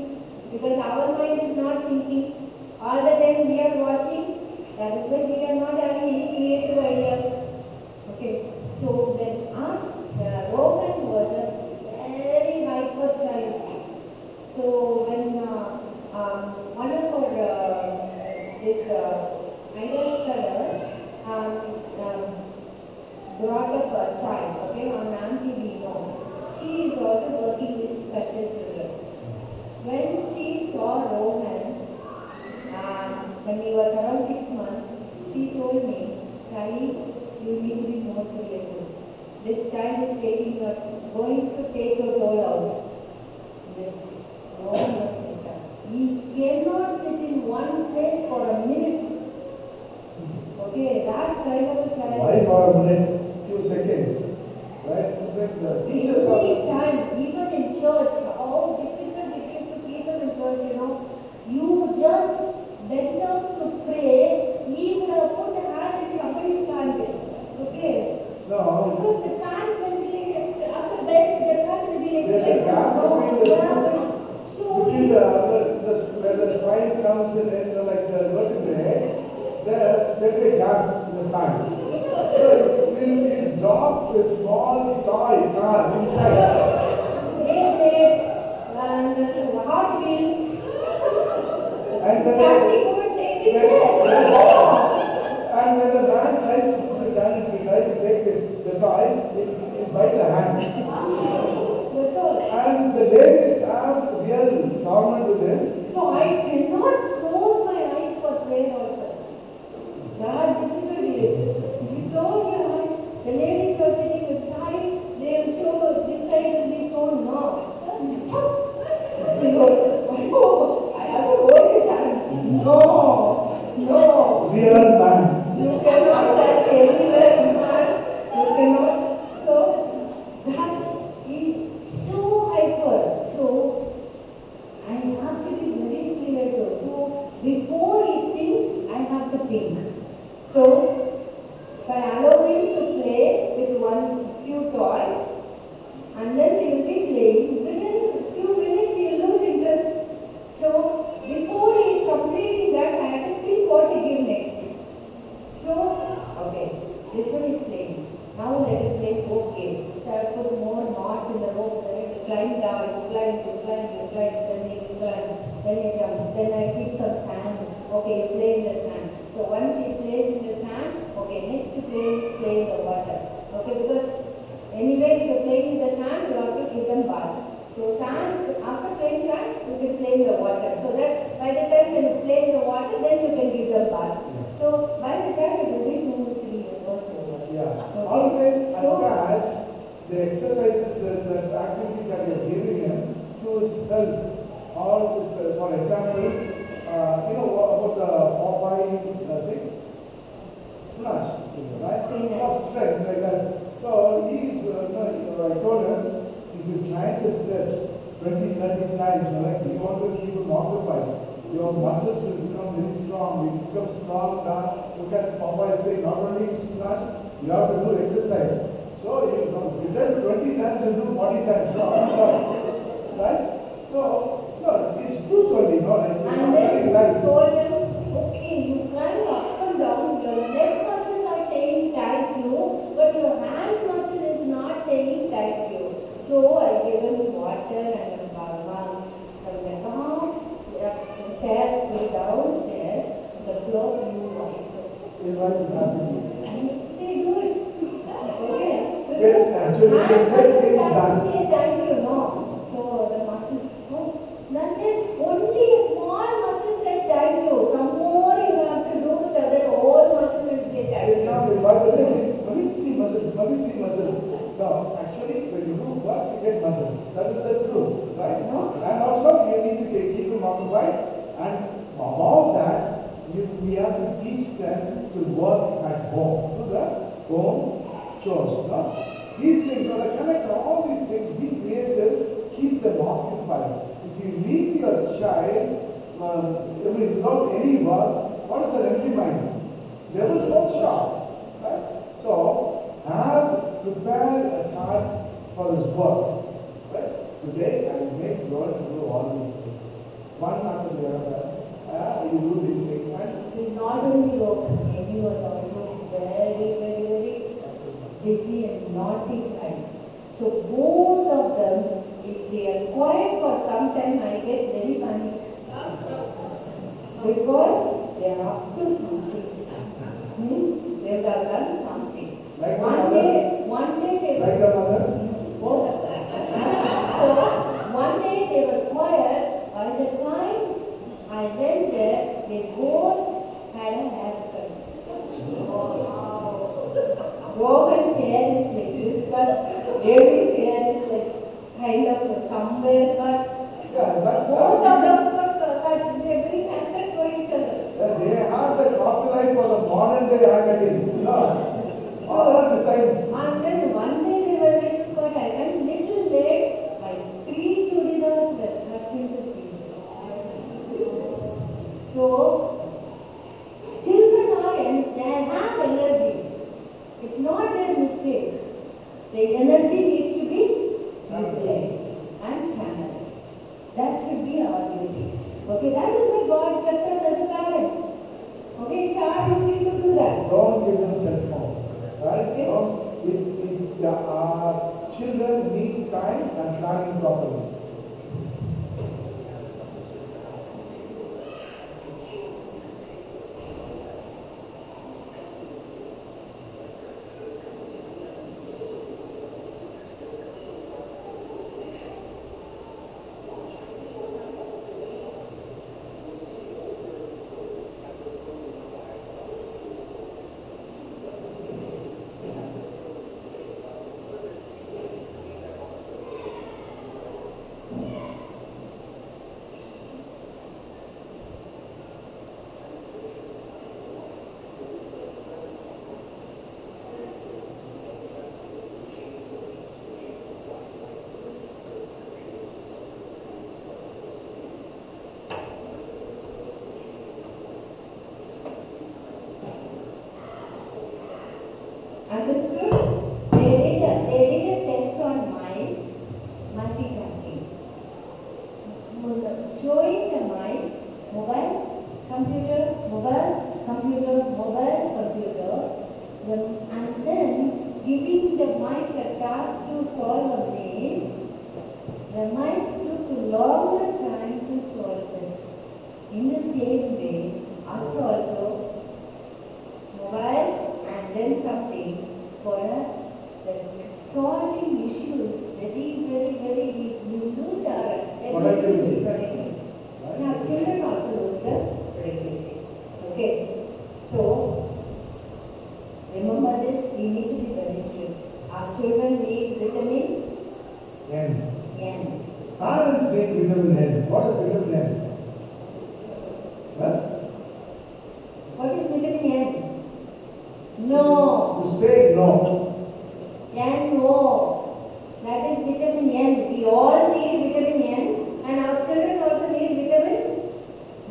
because our mind is not thinking. All the time we are watching. That is why we are not having any creative ideas. Okay. So when Roman was a very hyper child. So saw Rohan when he was around 6 months, she told me, Sally, you need to be more creative. This child is going to take your toll out. Yes, Rohan was like that. He cannot sit in one place for a minute. Okay, that kind of a child. Why for a minute? Few seconds. Right? Every time, even in church, how difficult it is to keep him in church, you know. You just bend down to pray, he would have put a hand in somebody's pant. Okay? No. Because the pant will be like, after bed, the pant will be like There's a gap between the where the spine comes in and like the vertebrae, there's a gap in the pant. So you drop a small toy car inside. Wait there, and there's a hot wheel. And then Family would take it there. And when the man tries to put his hand, he tries to take the toy, he bites the hand. That's all. And the ladies have real torment with him. So I cannot close my eyes for prayer also. That difficult is. If you close your eyes, the ladies who are sitting inside, they will show this side will be so no. I have to hold his hand. No. Real man. You cannot touch anywhere, man. You cannot. So that is so hyper. So I have to be very creative. So before he thinks, I have to think. So by allowing to play with few toys, and then he will be playing. Within few minutes, he will lose interest. So before he completing that, I have to think what to give next. So okay, this one is playing. Now let it play rope game. So I put more knots in the rope. Then it climb down, you climb, then he climb, then he jumps. Then I keep some sand. Okay, you play in the sand. So once he plays in the sand, okay, next play in the water. Okay, because anyway, if you're playing in the sand, you have to give them bath. So sand, after playing sand, you can play in the water. So that by the time when you play in the water, then you can give them bath. So by the time it will be 2 to 3 years old. Yeah. Okay. Always So attach the exercises, the activities that you're giving him to his health. Or, for example, you know about the Popeye thing? Splash, right? For strength, like that. So he is, I told him, if you climb the steps 20, 30 times, like you want to keep him occupied, your muscles will become very strong. You become strong. Look at Popeye's thing. Not only splash, you have to do exercise. So you tell 20 times, you do 40 times. Right? So, no, it's truth only, no? and then told him, okay, you climb up and down, your leg muscles are saying thank you, but your hand muscle is not saying thank you. So I gave him water and a balm from the top, stairs to downstairs, the cloth you wipe. And they do it. Okay? Yes, actually, hand muscles it's have done. to say thank you, no. So the muscle, oh, that's it. Only a small muscle said thank you. Some more you have to do so that whole muscle will say thank you. See muscles. No, actually, when you do work, you get muscles. That is the truth, right? No. And also, you need to keep them occupied. And above that, we have to teach them to work at home. Do the home chores. No? These things, when I connect all these things, be creative, keep them occupied. If you leave your child, without any work, what is an empty mind? Devil's workshop, right? So, prepare a child for his work, right? Today, I will make Lord to do all these things. One after the other, you do these things, right? This is not only broken, he was also very busy and naughty child. So both of them, if they are quiet for some time, I get very panic. Because they are up to something. They have done something. Like One day they like the mother? both of them. So one day they were quiet. By the time somewhere cut. Yeah, that's Most of them cut. They bring haircut for each other. they have the copyright for the modern day haircutting. No. All designs. And then one day they were like cut. I went little late. By 3 chudidars were cut into pieces. So children are they have energy. It's not their mistake. The energy needs to be utilized and channelized. That should be our duty. Okay, that is why God kept us as a parent. Okay, it's our duty to do that. Don't give them cell phones. Right? Okay. If our children need time and planning properly. Understood? They did a test on mice, multitasking. Showing the mice mobile, computer, mobile, computer, mobile, computer, and then giving the mice a task to solve a maze. The mice took a longer time to solve it. In the same way, us also, mobile and then something for us, that solving issues very, we lose our ability to productivity. Now children also lose their productivity. Okay, so remember this, we need to be very strict. Our children need vitamin N. N. Parents need vitamin N. What is vitamin N? Huh? What is vitamin N? No. You say no. N, no. That is vitamin N. We all need vitamin N and our children also need vitamin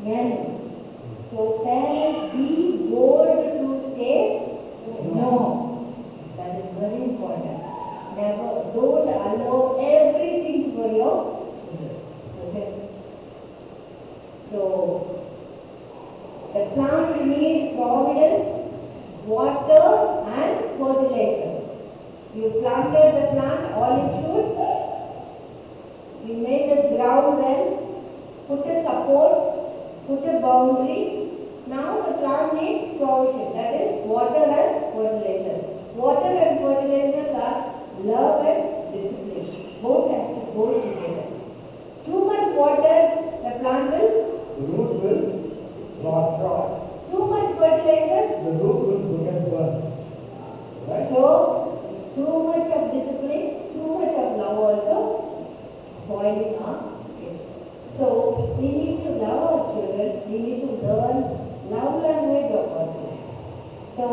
N. So parents, be bold to say no. That is very important. Never, don't allow everything for your children. Okay. So the plant needs providence, water and fertilizer. You planted the plant, olive shoots, you made the ground well, put a support, put a boundary. Now the plant needs provision, that is water and fertilizer. Water and fertilizer are love and discipline. Both has to go together. Too much water, the plant will, The root will rot dry. too much fertilizer, The root will get burnt. Right? so too much of discipline, too much of love also spoiling our kids. So we need to love our children, we need to learn love language of our children. So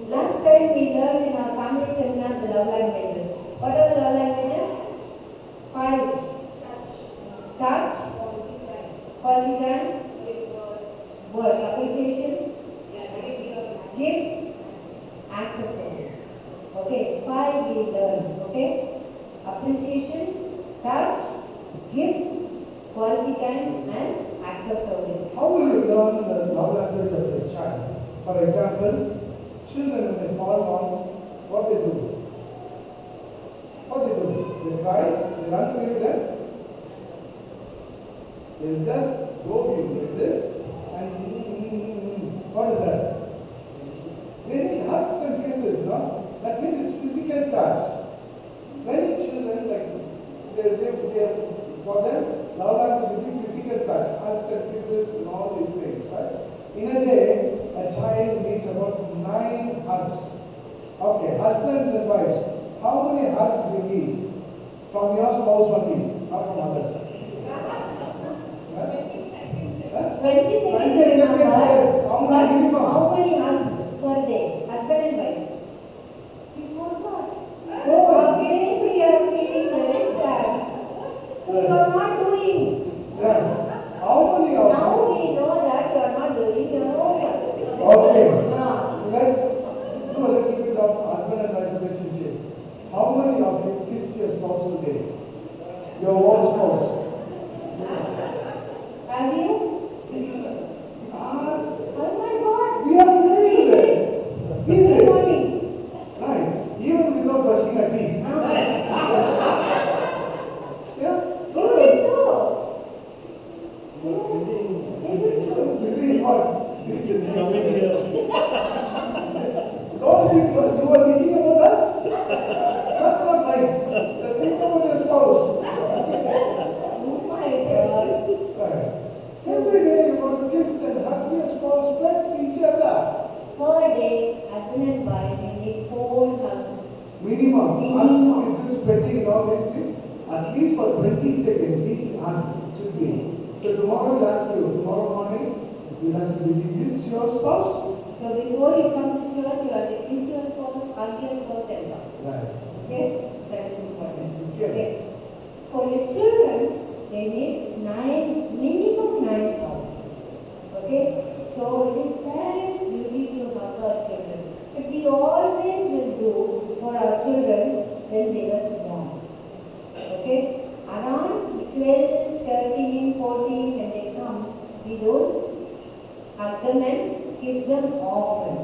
last time we learned in our family seminar the love languages. What are the love languages? 5. Touch, quality time, words, appreciation, gifts, acts of service. Okay, 5 we learn. Okay, appreciation, touch, gifts, quality time, and acts of service. How will you learn the love language of your child? For example, children when they fall down, what they do? What they do? They cry, they run away with them. They'll just go you like this and what is that? They need hugs and kisses, no? That means it's physical touch. Many children, like, for them, love language will be physical touch, hugs and kisses and all these things, right? In a day, a child needs about 9 hugs. Okay, husbands and wives, how many hugs do you need from your spouse only? So you are not doing. Yeah. How many of Now we know that you are not doing your homework. Okay. Ah. Let's do a little bit of husband and wife relationship. How many of you kissed your spouse today? Your own spouse? Have you? Ah, Oh my God. we are doing it. Good morning. Right. Even without brushing my teeth. Yeah. You did too. Is it true? This is what. Those people, you are thinking about us? That's not right. Think about your spouse. Oh my God. Right. Every day you want to kiss and hug your spouse, pet each other. Per day, husband and wife, you need 4 hugs. Minimum. Minimum. Hugs, kisses, petting, all these things. At least for 20 seconds each hug should be. So tomorrow we'll ask you, tomorrow morning, we'll ask you, did you kiss your spouse? So before you come to church, you have to kiss your spouse, hug your spouse, and come. Right. Okay? That is important. Okay. Okay. For your children, they need minimum 9 hugs. Okay? So it is parents' duty to hug our children. If we always will do for our children, then they were small. Okay? Around 12, 13, 14, when they come, we don't hug them and kiss them often.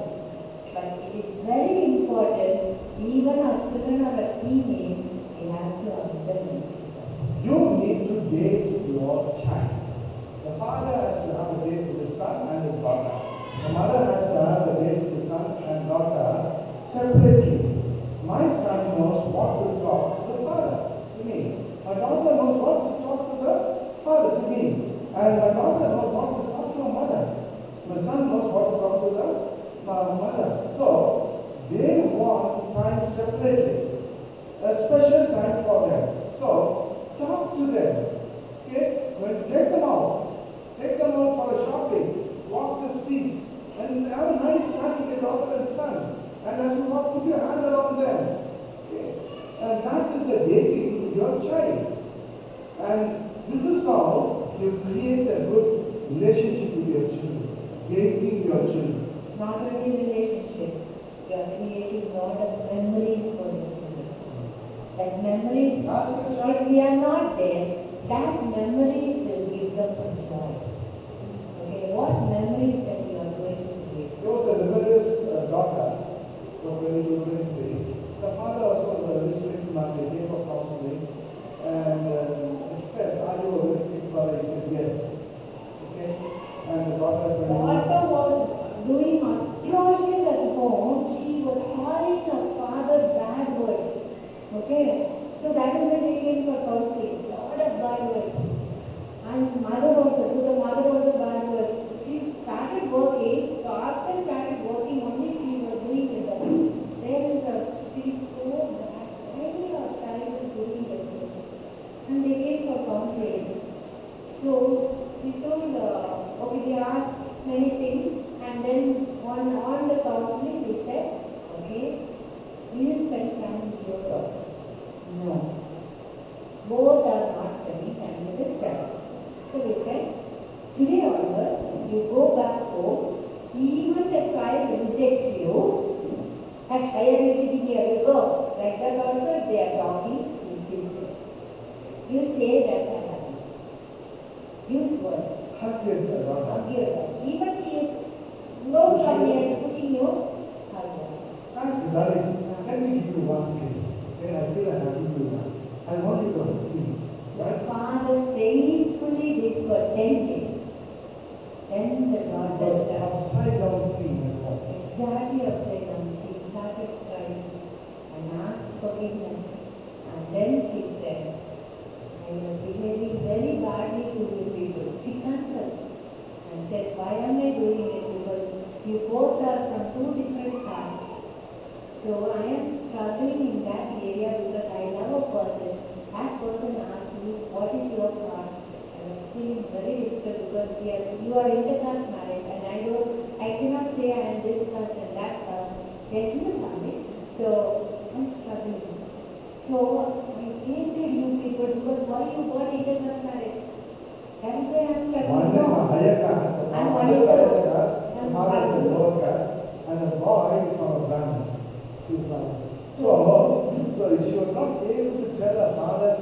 But it is very important, even our children are a teenage, we have to hug them and kiss them. You need to date your child. The father has to have a date with his son and his daughter. The mother has to have a date with the son and daughter separately. My son knows what to talk to the father, to me. My daughter knows what to talk to the father, to me. And my daughter knows what to talk to her mother. My son knows what to talk to the mother. So, they want time separately. A special time for them. So, talk to them. Okay? When take them out. Take them out for a shopping. Walk the streets. And have a nice chat with your daughter and son. And as you walk, put your hand around them. Okay? And that is the dating with your child. And this is how you create a good relationship with your children. Dating your children. It's not only a relationship, you are creating a lot of memories for your children. That memories, Ask your child. if we are not there, that memories will give them a joy. Okay, what memories that you are going to create? There was a rebellious daughter from 22, 23. The father also was a very strict man. They came for counseling. And he said, are you a very strict father? He said, yes. Okay. And the daughter, The daughter was doing atrocious at home. She was calling her father bad words. Okay? So that is when they came for counseling. A lot of bad words. And mother also, to the mother also bad words. She started working. So after started working only she was doing with them. There is a street so bad. Why your child is doing like this? And they came for counseling. So we told, okay, they asked many things, and then on the counseling we said, okay, do you spend time with your daughter? No. Both are not spending time with the child. So we said, today onwards, you go back home, even the child rejects you, at higher you here you go. Like that also, if they are talking, you sit there. You say that I love you. Use words. hug your daughter. Hug your daughter. Even she is no from here pushing you, hug her. Ask her, darling, let me give you one kiss. Okay, I feel I have to do that. I want you to hug me. The Right? father faithfully did for 10 days. Then the daughter Because started. upside down scene at home. Exactly upside down. She started crying and asked forgiveness. And then she said, I was behaving very badly to you people. She confessed and said, why am I doing this? Because you both are from 2 different castes. So I am struggling in that area because I love a person. That person asked me, what is your caste? I was feeling very difficult because you are intercaste marriage and I cannot say I am this caste and that caste. They are human families. So I'm struggling. So I hated you people because why you got one mother is side a of the caste, the and father is a Vasu. lower caste, and the boy is from a Brahmin. She's from. So she was not able to tell her father's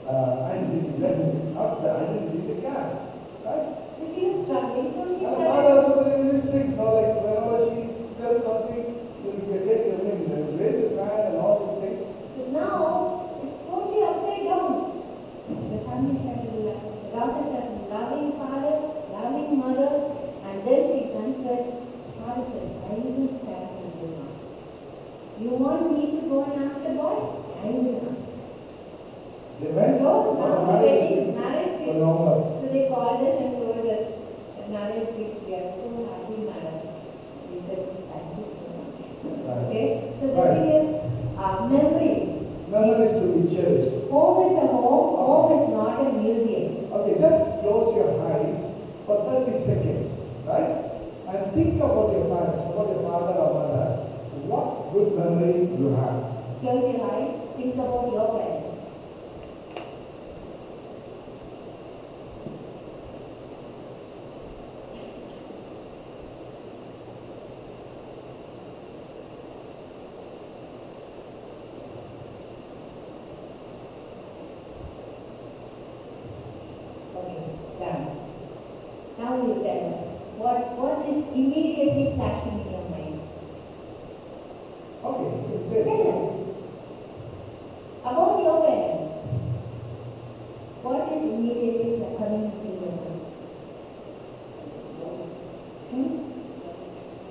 identity, not the identity, the caste, right? She was struggling, so she And had father also very strict, like whenever she tells something, you get your name, raise his hand and all these things. But now it's totally upside down. The family started, the daughter started loving father, loving mother, and then she confessed, father said, I will stand with you now. You want me to go and ask the boy? I will ask. They went, No, now the marriage wedding is is marriage for feast. normal. So they called us and told us, marriage feast, we are so happy, madam. We said, thank you so much. Okay, so the Right. thing is, memories. Memories to be cherished. Home is a home is not a museum. Okay, just close your eyes for 30 seconds, right? And think about your parents, about your father or mother. What good memory you have? Close your eyes, think about your parents. Okay, done. Now you tell us, what is immediately flashing in your mind? Okay, you say. Tell us. About your parents, what is immediately coming to your mind?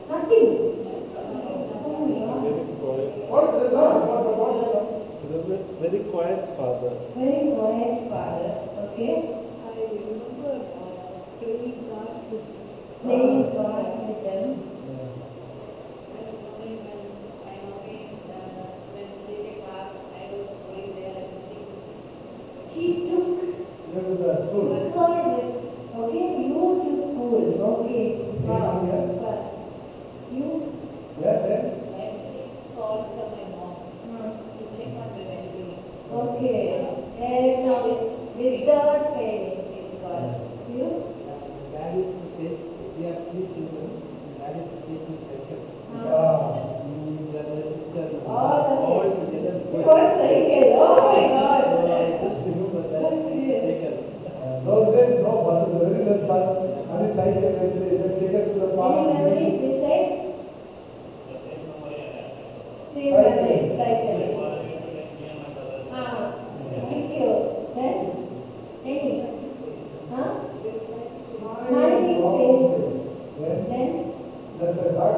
Nothing. Oh my God. What is the love? What Very quiet father. Very quiet father. Okay. I remember playing cards with Playing cards with them. my morning when I always when they take class, I was going there and sitting. She took you go to the school? her with, okay, you to school. Okay. Wow. Yeah. But you, Yeah, then? And it's called from my mom hmm, to check on my well-being. okay. And without paying, it got you. Dad used to take, we have 3 children, dad used to take me cycle. Ah. Me, brother, sister, All of all it. together. What cycle? Oh my So God. I just remember that he take us. Those days, no buses, very less bus. Only cycle, they take us to the park. Any memories this side? Same Cycling. memory, cycling. Thank you. Then, any? Huh? Smiling face. Then, Then, that's a duck.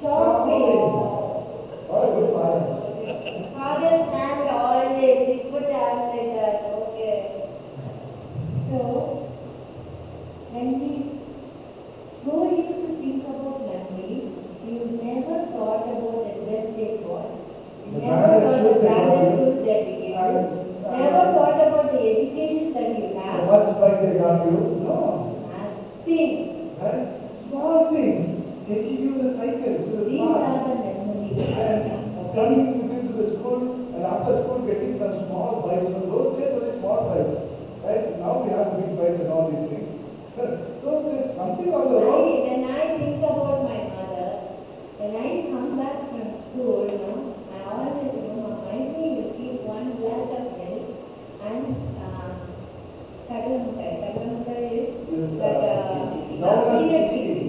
shopping. What a good father. Father's hand always, he put hand like that. Okay. So, when we told you to think about memory, you never thought about the dress they bought. You The never branded thought shoes the they bought branded you. shoes that we gave you. Never thought about the education that you The have. first bike they got you. No. Nothing. Right? Small things. Taking you the cycle to the These park. are the memories. And coming with you to the school, and after school getting some small bikes. So those days only small bikes. Right? Now we have big bikes and all these things. Those days, something on the road. When I think about my mother, when I come back from school, I always my thing will keep one glass of milk and kadalamutai. Kadalamutai is Yes, that peanut chicky.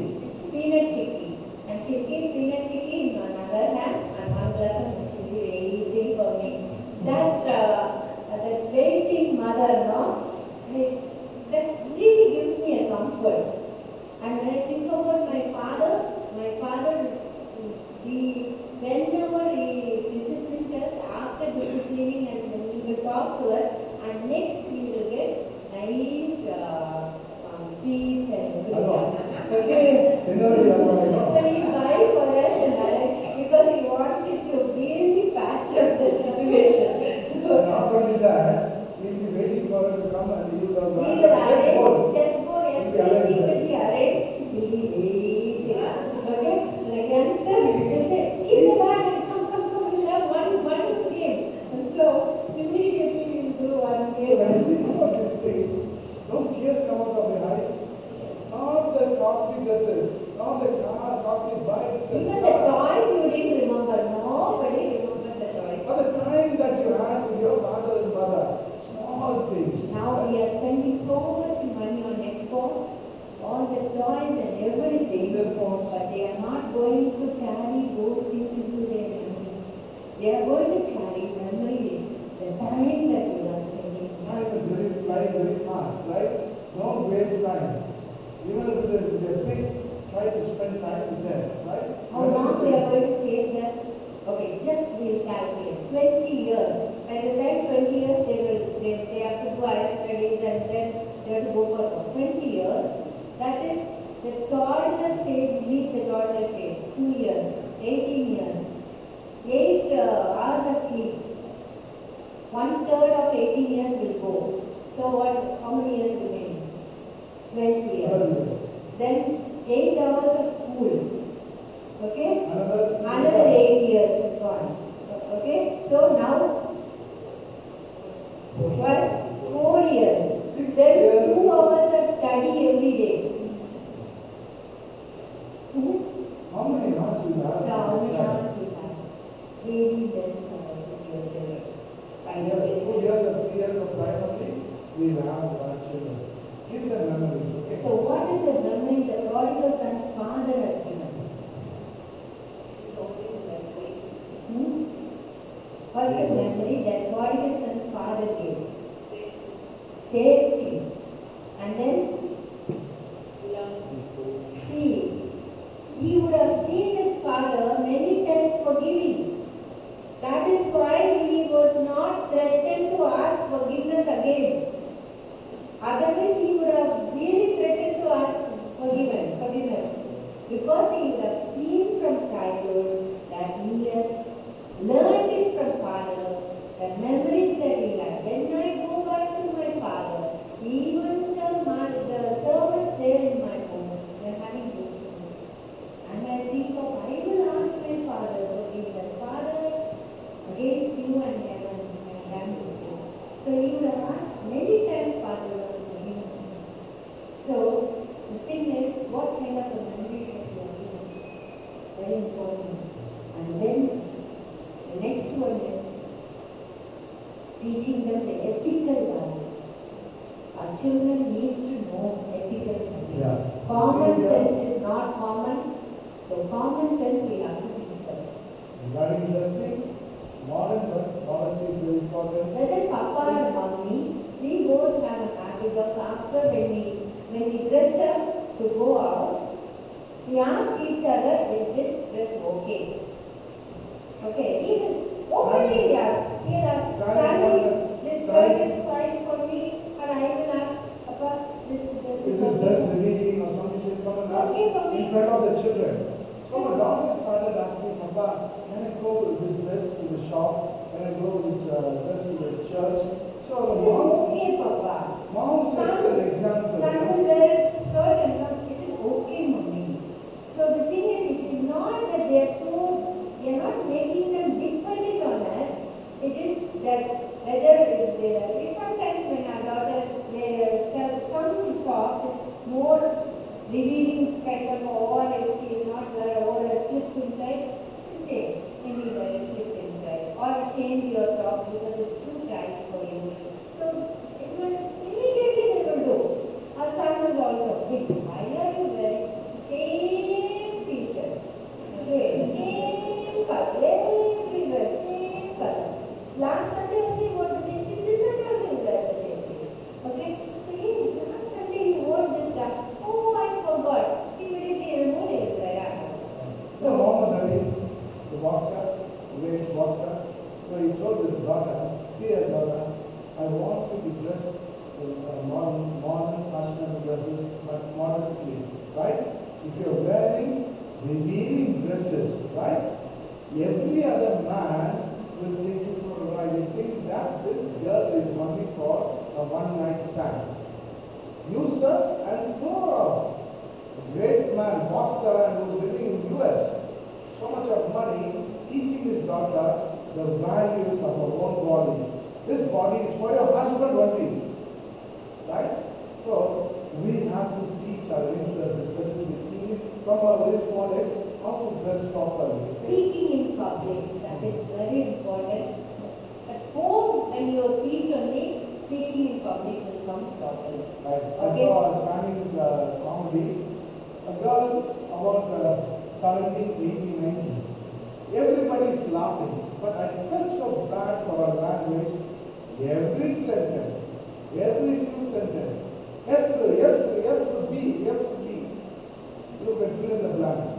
Peanut chicky. And she'll keep peanut chicky in another hand and one glass of milk will be waiting for me. That waiting mother, that really gives me a comfort. And when I think about my father, whenever he disciplines us, after disciplining and when he will talk to us, and next we will get nice sweets and everything. Okay. So he buy for us and because he wanted to really patch up the situation. So Not only that, we'll be waiting for her to come and you will we have will chessboard. arrange chessboard, everything will be arranged. We'll be waiting. Okay? Like until we'll say, keep the bag and come, we'll have one game. And so immediately we'll do one So game. when you think about these things, don't tears come out of your eyes? Yes. going to carry those things into their memory. They are going to carry memory, the time that you are spending. Time is flying very fast, right? Don't waste time. Even if they're big, try to spend time with them, right? How long they are going to stay with us? Okay, just we'll calculate. 20 years. By the time 20 years, they have to do higher studies and then they have to go for 20 years. That is the toddler stage, you need the toddler stage. 2 years, 18 years. 8 hours of sleep. 1/3 of 18 years will go. So what? How many years remain? 20 years. Then 8 hours of school. Okay? Another 8 years have gone. Okay? So now, what? 4 years. Then 2 hours of study every day. How many hours do you have? So how many hours we have? Very less hours if you are there. Yes, 2 years or 3 years of primary, we will have our children. Give them memories, okay? So what is the memory the prodigal son's father has given? It's always that way. What's the memory that prodigal son's father gave? Safety, Safety. And then, love, see, he would have seen his father many times forgiving. That is why he was not threatened to ask forgiveness again. Otherwise, he would have really threatened to ask forgiveness. Because he would have seen from childhood that he has learned it from father, the memories that he had. When I go back to my father, even the servants there in my home, they are having good food. And I think of, I will ask my father forgiveness. Father, against you and heaven, I have done this thing. So he would have asked many times, Father, forgive me. So the thing is, what kind of a memories that you are given? Very important. And then the next one is teaching them the ethical values. Our children needs to know ethical values. Yeah. Common sense is not common, so common sense we have to teach them. Regarding dressing, modesty is very important. Whether Papa and Mommy, we both have a habit of after when we dress up to go out, we ask each other, is this dress okay? Okay, even openly we ask. He'll ask, Sally, this shirt is fine for me, or I will ask, Papa, this dress Is is this dress okay. revealing or something should come and It's okay for me. in front of the children? So my daughter started asking, Papa, can I go with this dress to the shop? Can I go with this dress to the church? So the Is it okay, Papa? mom sets an example. Son will wear a skirt and come, is it okay, Mommy? So the thing is, it is not that they are not making them dependent on us. It is that whether it's sometimes when our daughter some tops is more revealing kind of, or if she is not wear or a slip inside, say maybe wear a slip inside or change your tops because it's too tight for you. So it will immediately they will do. Our son was also, hey, why are you wearing same t-shirt? Okay, same color, everywhere, same color. Last Sunday also you wore the same thing, this Sunday also you wear the same thing. Okay? So, hey, last Sunday you wore this stuff. Oh, I forgot. Immediately remove it. So mom was having the boxer, the wage boxer. So he told his daughter, see her daughter, I want you to dress in modern fashionable dresses, but modestly, right? If you're wearing revealing dresses, right? Every other man will take you for a ride. You think that this girl is only for a one-night stand. Use her and throw her out. A great man, boxer, and who's living in US. So much of money, teaching his daughter the values of her own body. This body is for your husband only. Right? So, we have to teach our youngsters, especially the teenagers, from our very small age, how to dress properly. Speaking in public, that is very important. At home, when you teach only, speaking in public will come properly. Right. I Okay. saw a standing comedy, a girl about 17, 18, 19. Everybody is laughing, but I felt so bad for our language. Every sentence, every few sentences, F to B, F to B. You can fill in the blanks,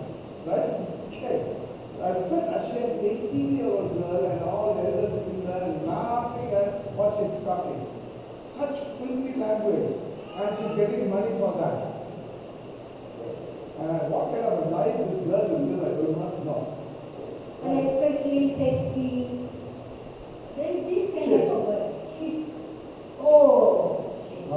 right? Okay. I felt ashamed, 18-year-old girl and all the elders sitting there and laughing at what she's talking. Such filthy language, and she's getting money for that. And what kind of a life this girl will live, I do not know. And especially sexy. There is this kind Shit. of a word. Shit. Oh, shit.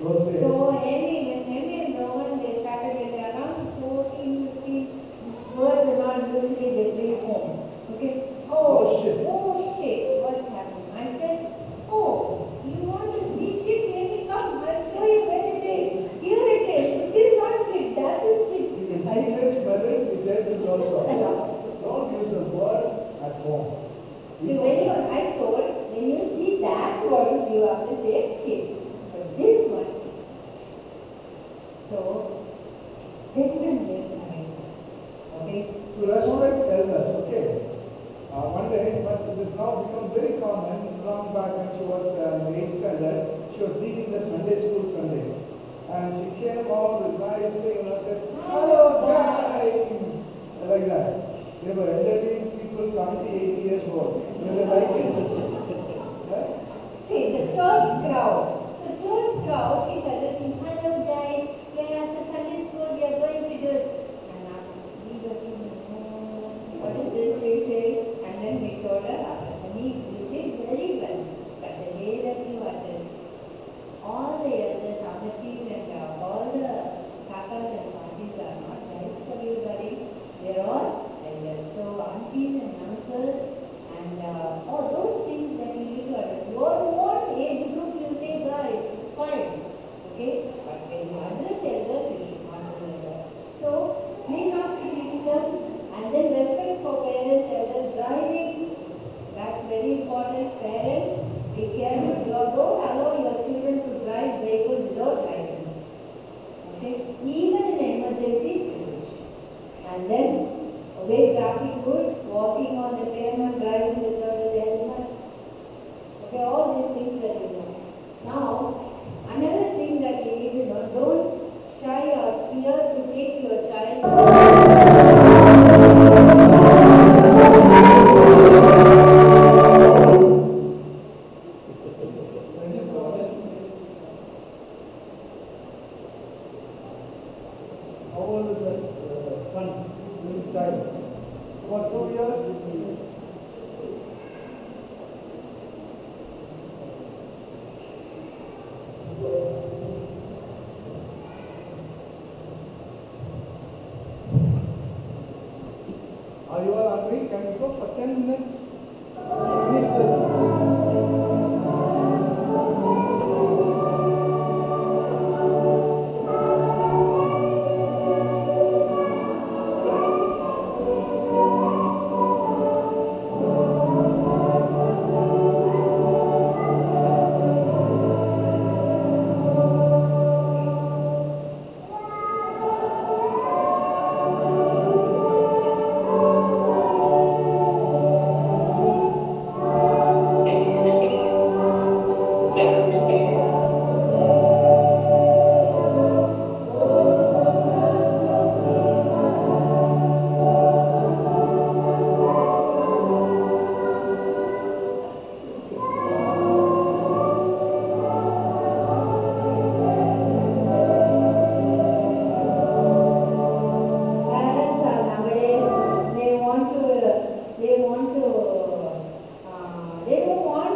Those days. So Emmy and Rowan, they started at around 14, 15. These words are not usually they bring home. Okay? Oh, shit. Oh shit. What's happening? I said, oh, you want to see shit? Emmy, come. I'll show you where it is. Here it is. It is not shit. That is shit. It I said, is better, it is also. Don't use the word at home. so I told, when you see that word, you have to say shit. But this one, so, definitely, okay? To respect elders, okay. One day, but it has now become very common. Long back when she was in 8th standard, she was leading the Sunday school Sunday. And she came out with nice thing and I said, hello guys! Like that. They were elderly people, 70, 80 years old. They were like it. Right? See, the church crowd. So church crowd is addressing, hello guys, yes, a Sunday school, we are going to do it. And we don't even know, what is this we say? And then we told her, you did very well. But the way that you address all the elders, aunties and all the kakas and aunties are not nice for you, darling. They are all elders. So aunties and uncles and all those things that you need to address. Your own age group, you say, guys, it's fine. Okay? But when you address elders, you should not do that. So, we have to teach them, and then respect for parents, elders, driving. That's very important. Parents, be careful. Don't allow your children to drive vehicle without license. Okay? Even in emergency situation. And then obey traffic rules, walking on the pavement, driving without a helmet. Okay, all these things that you know. Now, another thing that you need to know, don't shy or fear to take your child. How old is that son, little child? About 2 years? Are you all agree? Can we go for 10 minutes? Finish this. Parents are nowadays, they don't want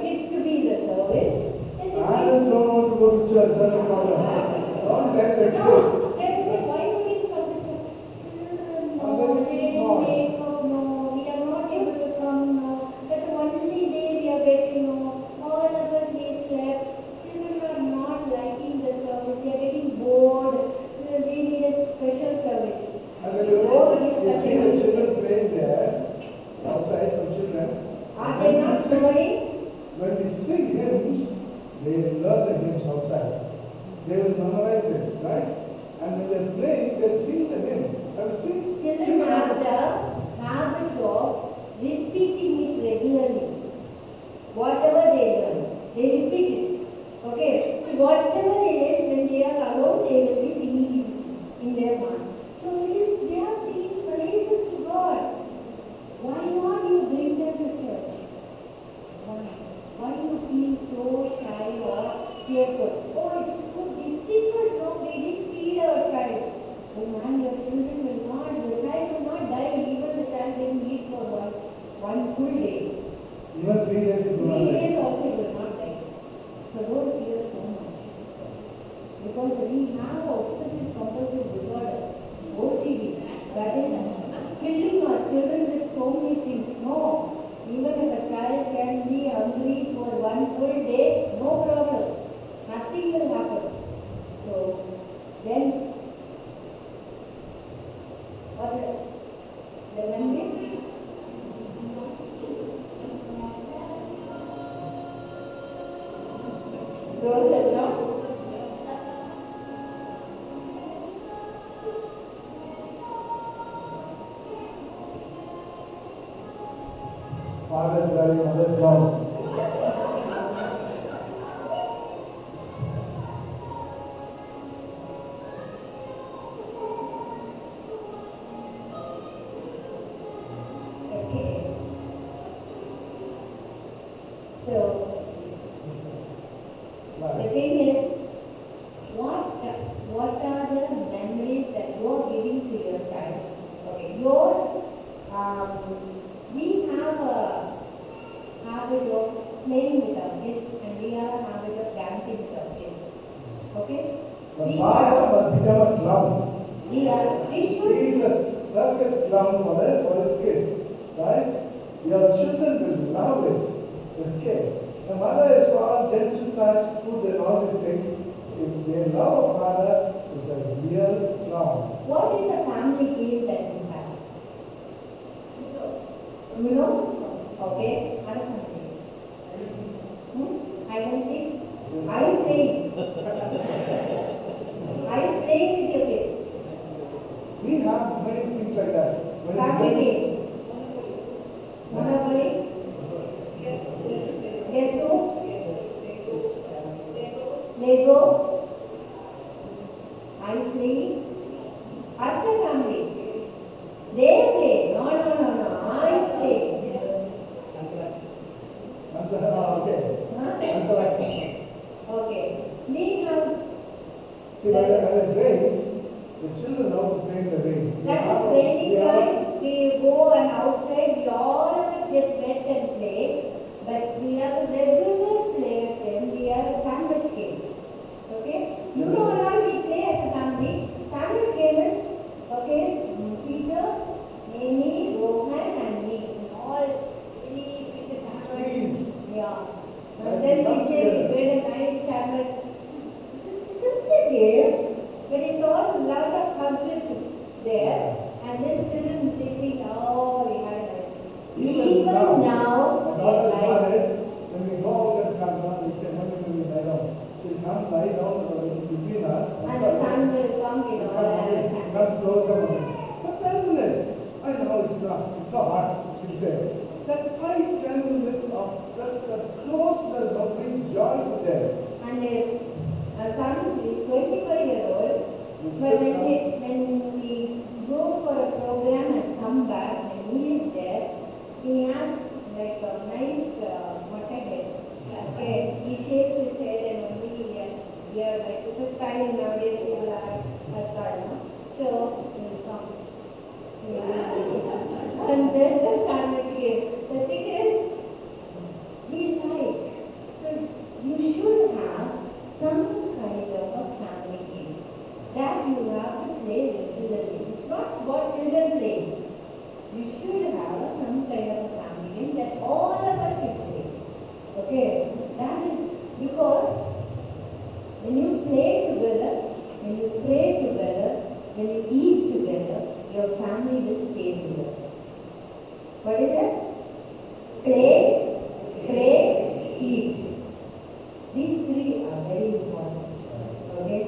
kids to be in the service. They say Parents kids, don't want to go to church, that's a problem. Don't let the kids. no, they will say, why would you come to church? Children, no, Are they they small? don't make up, no, we are not able to come, no. That's the only day we are getting, no. All of us, we slept. Children are not liking the service, they are getting bored. They need a special service. And then you see the children playing there, outside some children. Are they not studying? When we sing hymns, they learn the hymns outside. They will memorize it, right? And when they're playing, they sing the hymn. Have you seen? Children have the habit of repeating it regularly. Whatever they learn, they repeat it. Okay? So whatever they learn, when they are alone, they will be singing it in their mind. So it is, they are singing praises to God. Why not you bring them to church? Why? Why you feel so shy or fearful? Oh, it's so difficult. No, we didn't feed our child. Oh man, your children will not, your child will not die. Even the child didn't eat for one full day. Even 3 days it will not 3 die. days also it will not die. So don't fear so much. Because we have obsessive compulsive disorder, OCD, that is filling our children with so many things. No. Even if a child can be hungry for one full day, no problem. Nothing will happen. So then, what the memories? Rose, no? Father's love, mother's love. Okay. So, the thing is, what are the memories that you are giving to your child? Okay, we have a habit of playing with our kids and we have a habit of dancing with our kids. Okay? The father must become a clown. We He should. is a circus clown for his kids. Right? Your children will love it. Okay. The mother is all gentle touch, food and all these things. If they love a father, is a real clown. What is a family game that you have? Uno? Okay. Other countries? I don't see. Are you playing? Are you playing with your kids? We have many things like that. When it Family comes- game. Monopoly? Guess who? Lego? Are you playing? As a family. They play. No. I play. Okay. Huh? Interaction. Okay. We have. See, when it rains, the children know to play in the rain. That is raining time. We go and outside. We all of us get wet and play. But we have a regular play game. We have a sandwich game. Okay? You know what we play as a family? Sandwich game is, okay, Peter, Amy, Rohan and me. All we eat the sandwich. Yeah. And then we say we made a nice sandwich. It's a simple game, but it's all a lot of hugs there. And then children, they think, oh, we had a nice Even now, my they daughter's like. married, when we go out and come down, we say, when will we lie down? She'll come lie down between us. And the sun will come, you know, and the sun. Come closer. For 10 minutes. I know it's not, it's so hard, she'll say. That 5-10 minutes of that closeness of brings joy to them. And a son is 25-year-old. But when we go for a program and come back, when he is there, he has like a nice head. Okay, he shakes his head and only yes, we are like it's a style nowadays. People have a style, no? So he will come. He will release. And then the sandwich game. The thing is, we like. So you should have some kind of a family game that you have to play regularly. It's not what children play. You should have some kind of a family game that all of us should play. Okay? That is because when you play together, when you pray together, when you eat together, your family will stay together. What is it? Play, pray, eat. These three are very important. Okay?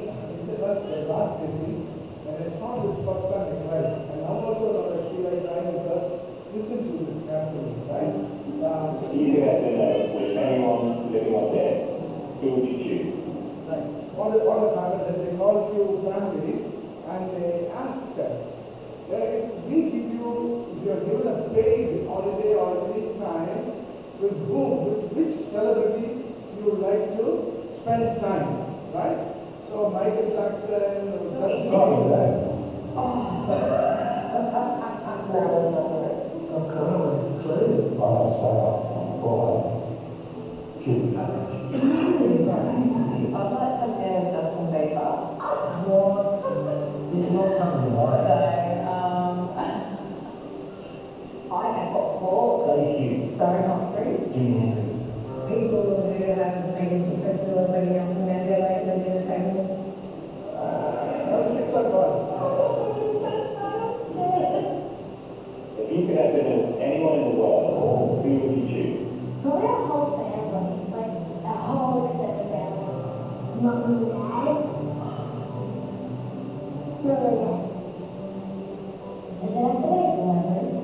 It was the last meeting, And I saw this first time I cried. And now also Dr. Sheila is trying with us. Listen to this carefully, right? If you had dinner with anyone living or dead, who would you choose? Right. What has happened is they called few families and they asked them, if we give you, if you are given a paid holiday or any time, with whom, with which celebrity you would like to spend time, right? So Michael Jackson, Okay, just call listen. that. I'd like to do Justin Bieber. What? There's no time why. I have got Paul, Dave Hughes. Barry Humphries. Jimi Hendrix. People who have made a difference to everybody else in their day at the dinner table. It's a God. If you could have dinner with anyone in the world, who would you choose? Probably our whole family, like our whole extended family. Mum and dad. No, no. Does it have to be a celebrity?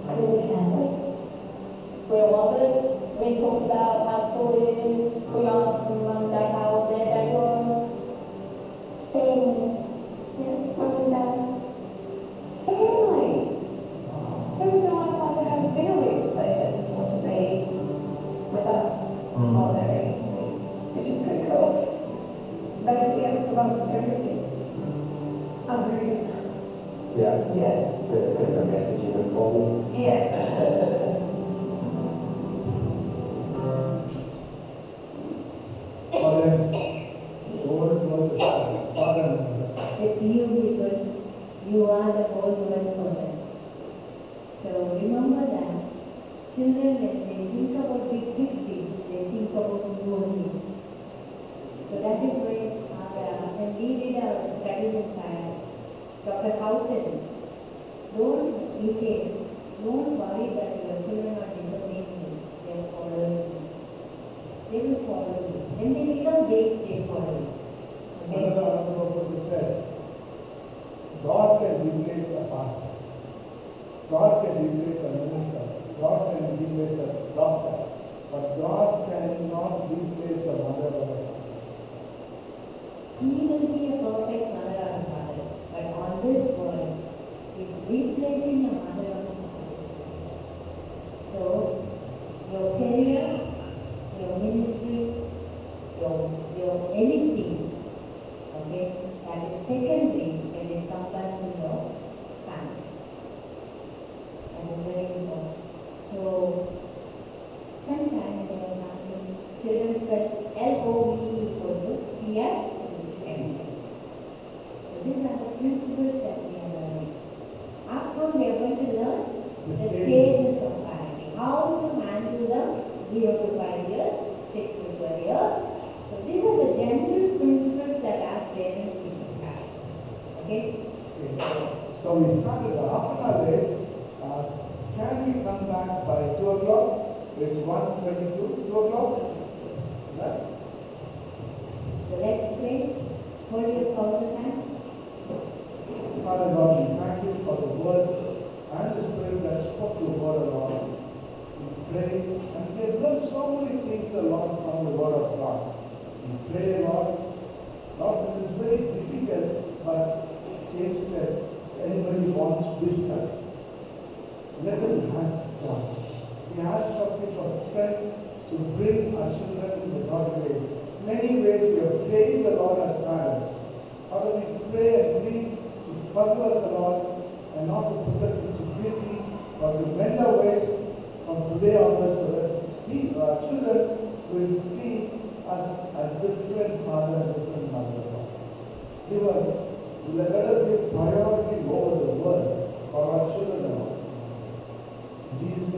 Could it be family? We love it. We talk about how school is. We ask them mum and dad how their day was. Family. Yeah, mum and dad. Family. Who would I like to have dinner with? They just want to be with us while they're eating, which is pretty cool. They see us about everything. I'm very good. Yeah. The message in the phone. Yeah. Father, Lord, Father, It's you people. You are the whole world for them. So remember that children, when they think about big things, they think about more things. So that is why when we did our studies in science, Dr. Houghton, he says, don't worry that your children are disobeying you. They are following you. They will follow you. When they become big, they follow you. Okay? another professor said, God can replace a pastor. God can replace a minister. God can replace a doctor. But God cannot replace a mother or a father. He will be a perfect mother or father, but on this world, it's replacing a mother or father. So, your career, your ministry, your anything, okay, that is secondary when it comes to your family. That is very important. So, spend time with your family. Children spell LOVE equal to fear. So these are the principles that we are learning. After we are going to learn the stages of parenting. How to handle the 0 to 5 years, 6 to 12 years. So these are the general principles that as parents we should have. Okay? So we started after our day. Can we come back by 2 o'clock? It's 1:22, 2 o'clock. Right? So let's pray. Hold your spouse's hand. Father God, we thank you for the word and the spirit that spoke your word, Lord. We pray, and we have learned so many things, Lord, from the word of God. We pray, Lord, it is very difficult, but James said, anybody wants wisdom, let them ask God. We ask of you for strength to bring our children in the godly way. Many ways we have failed the Lord as parents. Father, we pray and plead to forgive us, Lord, and not to put us into guilty, but to mend our ways from today onwards, so that we, our children, will see us as different father and different mother. Give us, let us give priority over the world for our children, Lord. In Jesus'